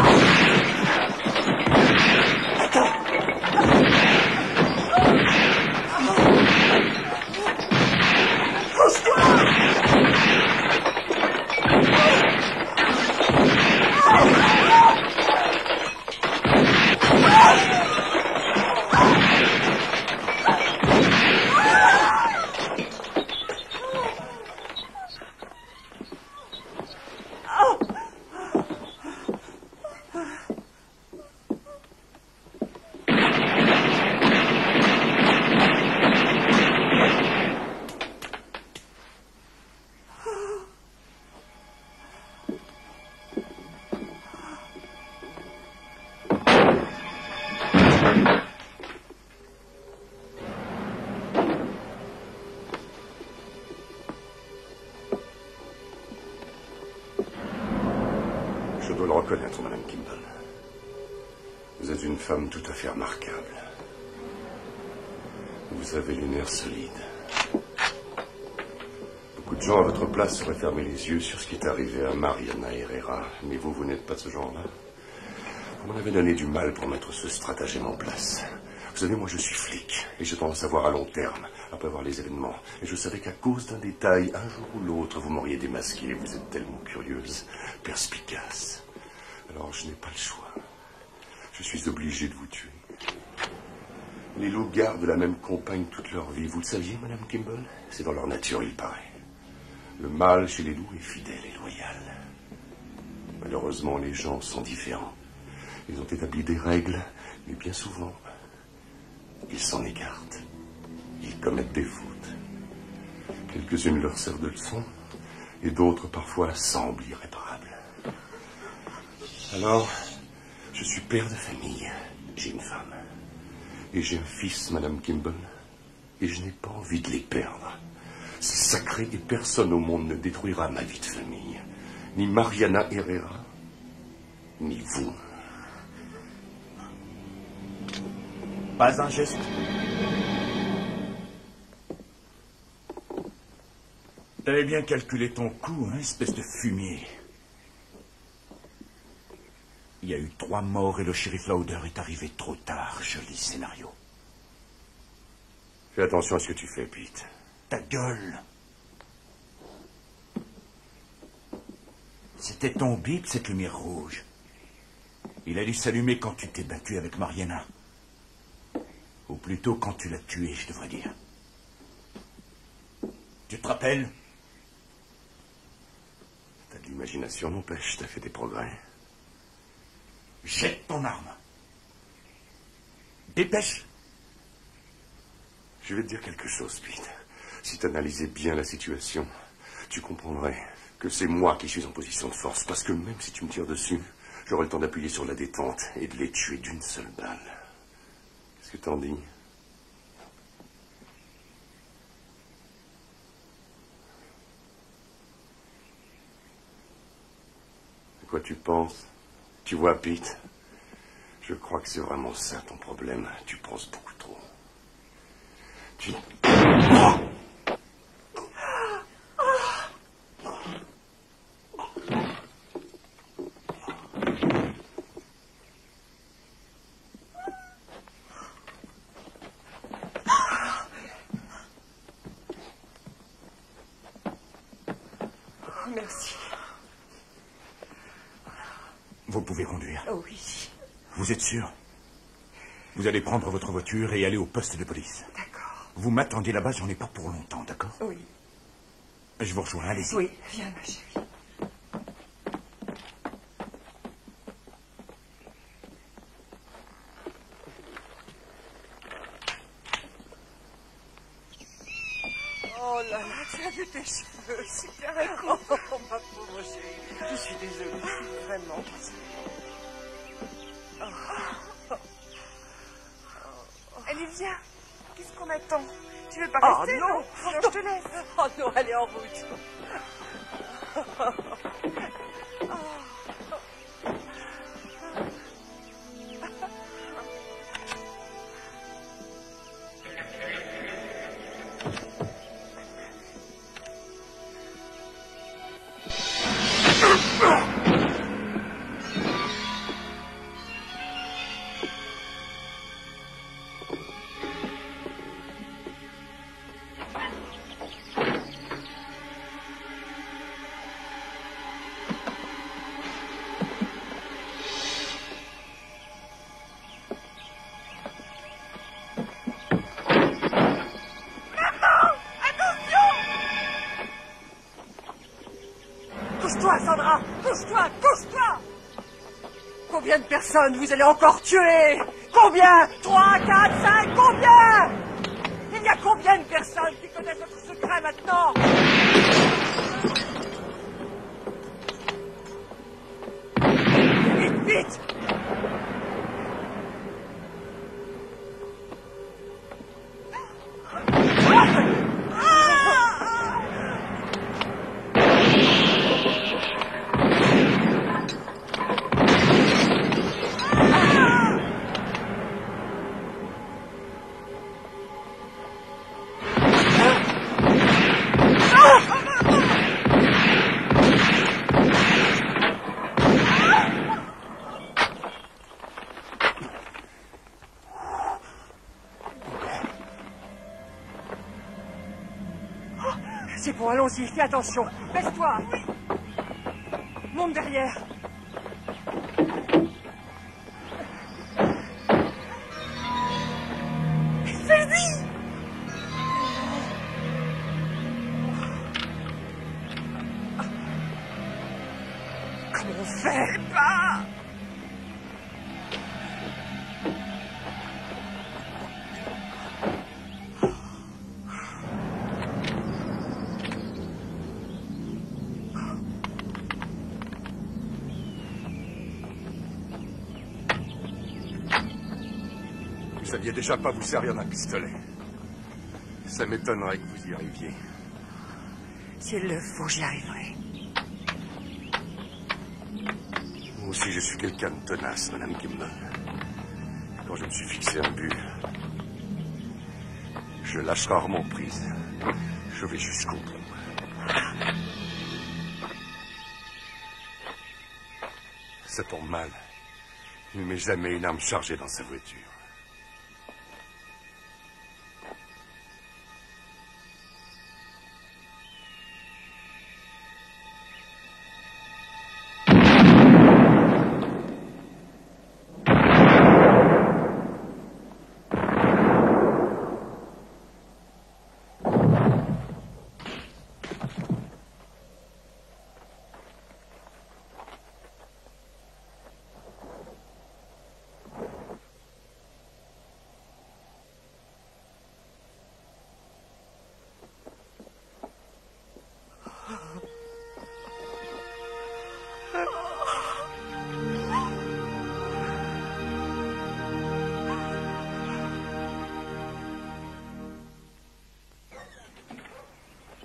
Attends! Pousse-toi! Ah! reconnaître, Madame Kimball. Vous êtes une femme tout à fait remarquable. Vous avez les nerfs solides. Beaucoup de gens à votre place auraient fermé les yeux sur ce qui est arrivé à Mariana Herrera. Mais vous n'êtes pas de ce genre-là. Vous m'en avez donné du mal pour mettre ce stratagème en place. Vous savez, moi je suis flic, et j'ai tendance à voir à long terme, à prévoir les événements. Et je savais qu'à cause d'un détail, un jour ou l'autre, vous m'auriez démasqué. Vous êtes tellement curieuse, perspicace. Alors je n'ai pas le choix. Je suis obligé de vous tuer. Les loups gardent la même compagne toute leur vie. Vous le saviez, Madame Kimball? C'est dans leur nature, il paraît. Le mâle chez les loups est fidèle et loyal. Malheureusement, les gens sont différents. Ils ont établi des règles, mais bien souvent, ils s'en écartent. Ils commettent des fautes. Quelques-unes leur servent de leçon, et d'autres, parfois, semblent irréparables. Alors, je suis père de famille. J'ai une femme. Et j'ai un fils, Madame Kimball. Et je n'ai pas envie de les perdre. C'est sacré et personne au monde ne détruira ma vie de famille. Ni Mariana Herrera, ni vous. Pas un geste. T'avais bien calculé ton coup, hein, espèce de fumier. Il y a eu 3 morts et le shérif Lauder est arrivé trop tard. Joli scénario. Fais attention à ce que tu fais, Pete. Ta gueule. C'était ton bip, cette lumière rouge. Il a dû s'allumer quand tu t'es battu avec Mariana. Ou plutôt quand tu l'as tué, je devrais dire. Tu te rappelles? T'as de l'imagination, n'empêche, t'as fait des progrès. Jette ton arme. Dépêche. Je vais te dire quelque chose, Pete. Si t'analysais bien la situation, tu comprendrais que c'est moi qui suis en position de force. Parce que même si tu me tires dessus, j'aurai le temps d'appuyer sur la détente et de les tuer d'une seule balle. Qu'est-ce que t'en dis? À quoi tu penses? Tu vois, Pete, je crois que c'est vraiment ça ton problème. Tu penses beaucoup trop. Tu... Merci. Vous pouvez conduire. Oh oui. Vous êtes sûr? Vous allez prendre votre voiture et aller au poste de police. D'accord. Vous m'attendez là-bas, j'en ai pas pour longtemps, d'accord? Oui. Je vous rejoins, allez-y. Oui, viens, ma chérie. Oh là là, tu as vu tes cheveux, c'est carrément... Oh, ma pauvre chérie, je suis désolée, je suis vraiment désolée. Allez, viens. Qu'est-ce qu'on attend? Tu veux pas rester? Non, sinon je te laisse. Oh non, allez, en route. Couche-toi, Sandra! Couche-toi! Couche-toi! Combien de personnes vous allez encore tuer? Combien? 3, 4, 5, combien? Il y a combien de personnes qui connaissent votre secret maintenant? Vite, vite! C'est bon, allons-y, fais attention. Baisse-toi. Monte derrière. Freddy! Comment on fait? Je sais pas. Vous saviez déjà pas vous servir d'un pistolet. Ça m'étonnerait que vous y arriviez. S'il le faut, j'y arriverai. Moi aussi, je suis quelqu'un de tenace, Madame Kimball. Quand je me suis fixé un but, je lâche rarement prise. Je vais jusqu'au bout. Ça tombe mal. Il ne met jamais une arme chargée dans sa voiture.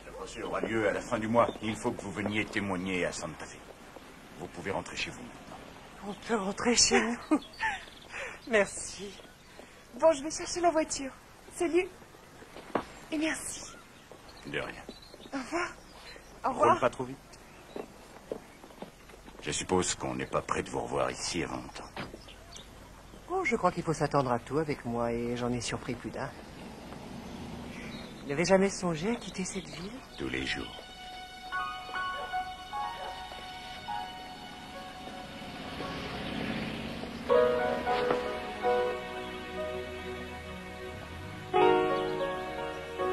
Le procès aura lieu à la fin du mois. Il faut que vous veniez témoigner à Santa Fe. Vous pouvez rentrer chez vous maintenant. On peut rentrer chez nous. Merci. Bon, je vais chercher la voiture. Salut. Et merci. De rien. Au revoir. Au revoir. Roule pas trop vite. Je suppose qu'on n'est pas prêt de vous revoir ici avant longtemps. Oh, je crois qu'il faut s'attendre à tout avec moi et j'en ai surpris plus d'un. Vous n'avez jamais songé à quitter cette ville? Tous les jours.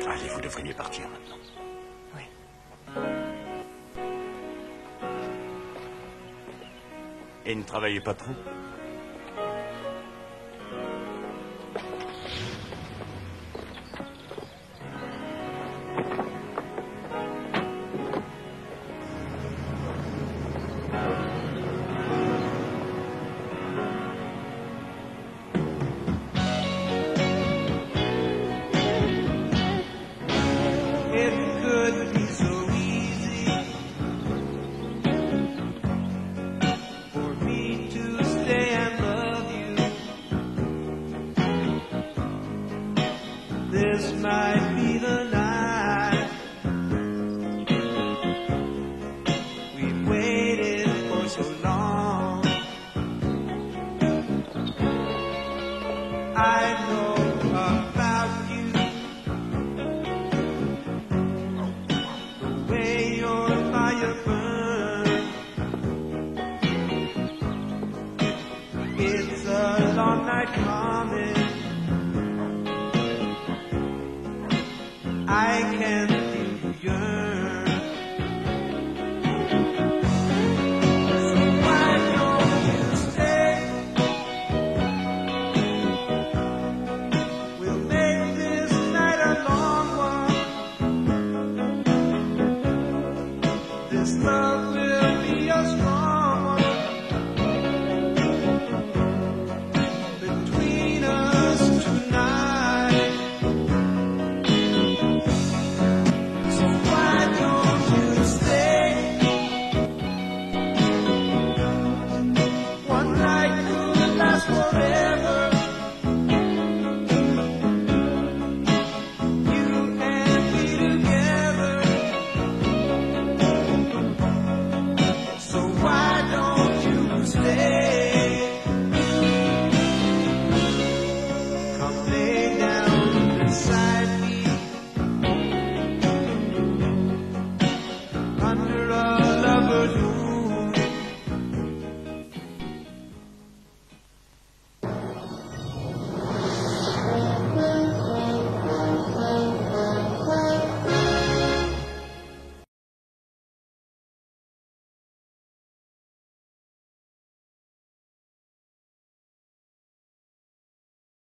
Allez, vous devriez partir maintenant. Oui. Et ne travaillez pas trop? I can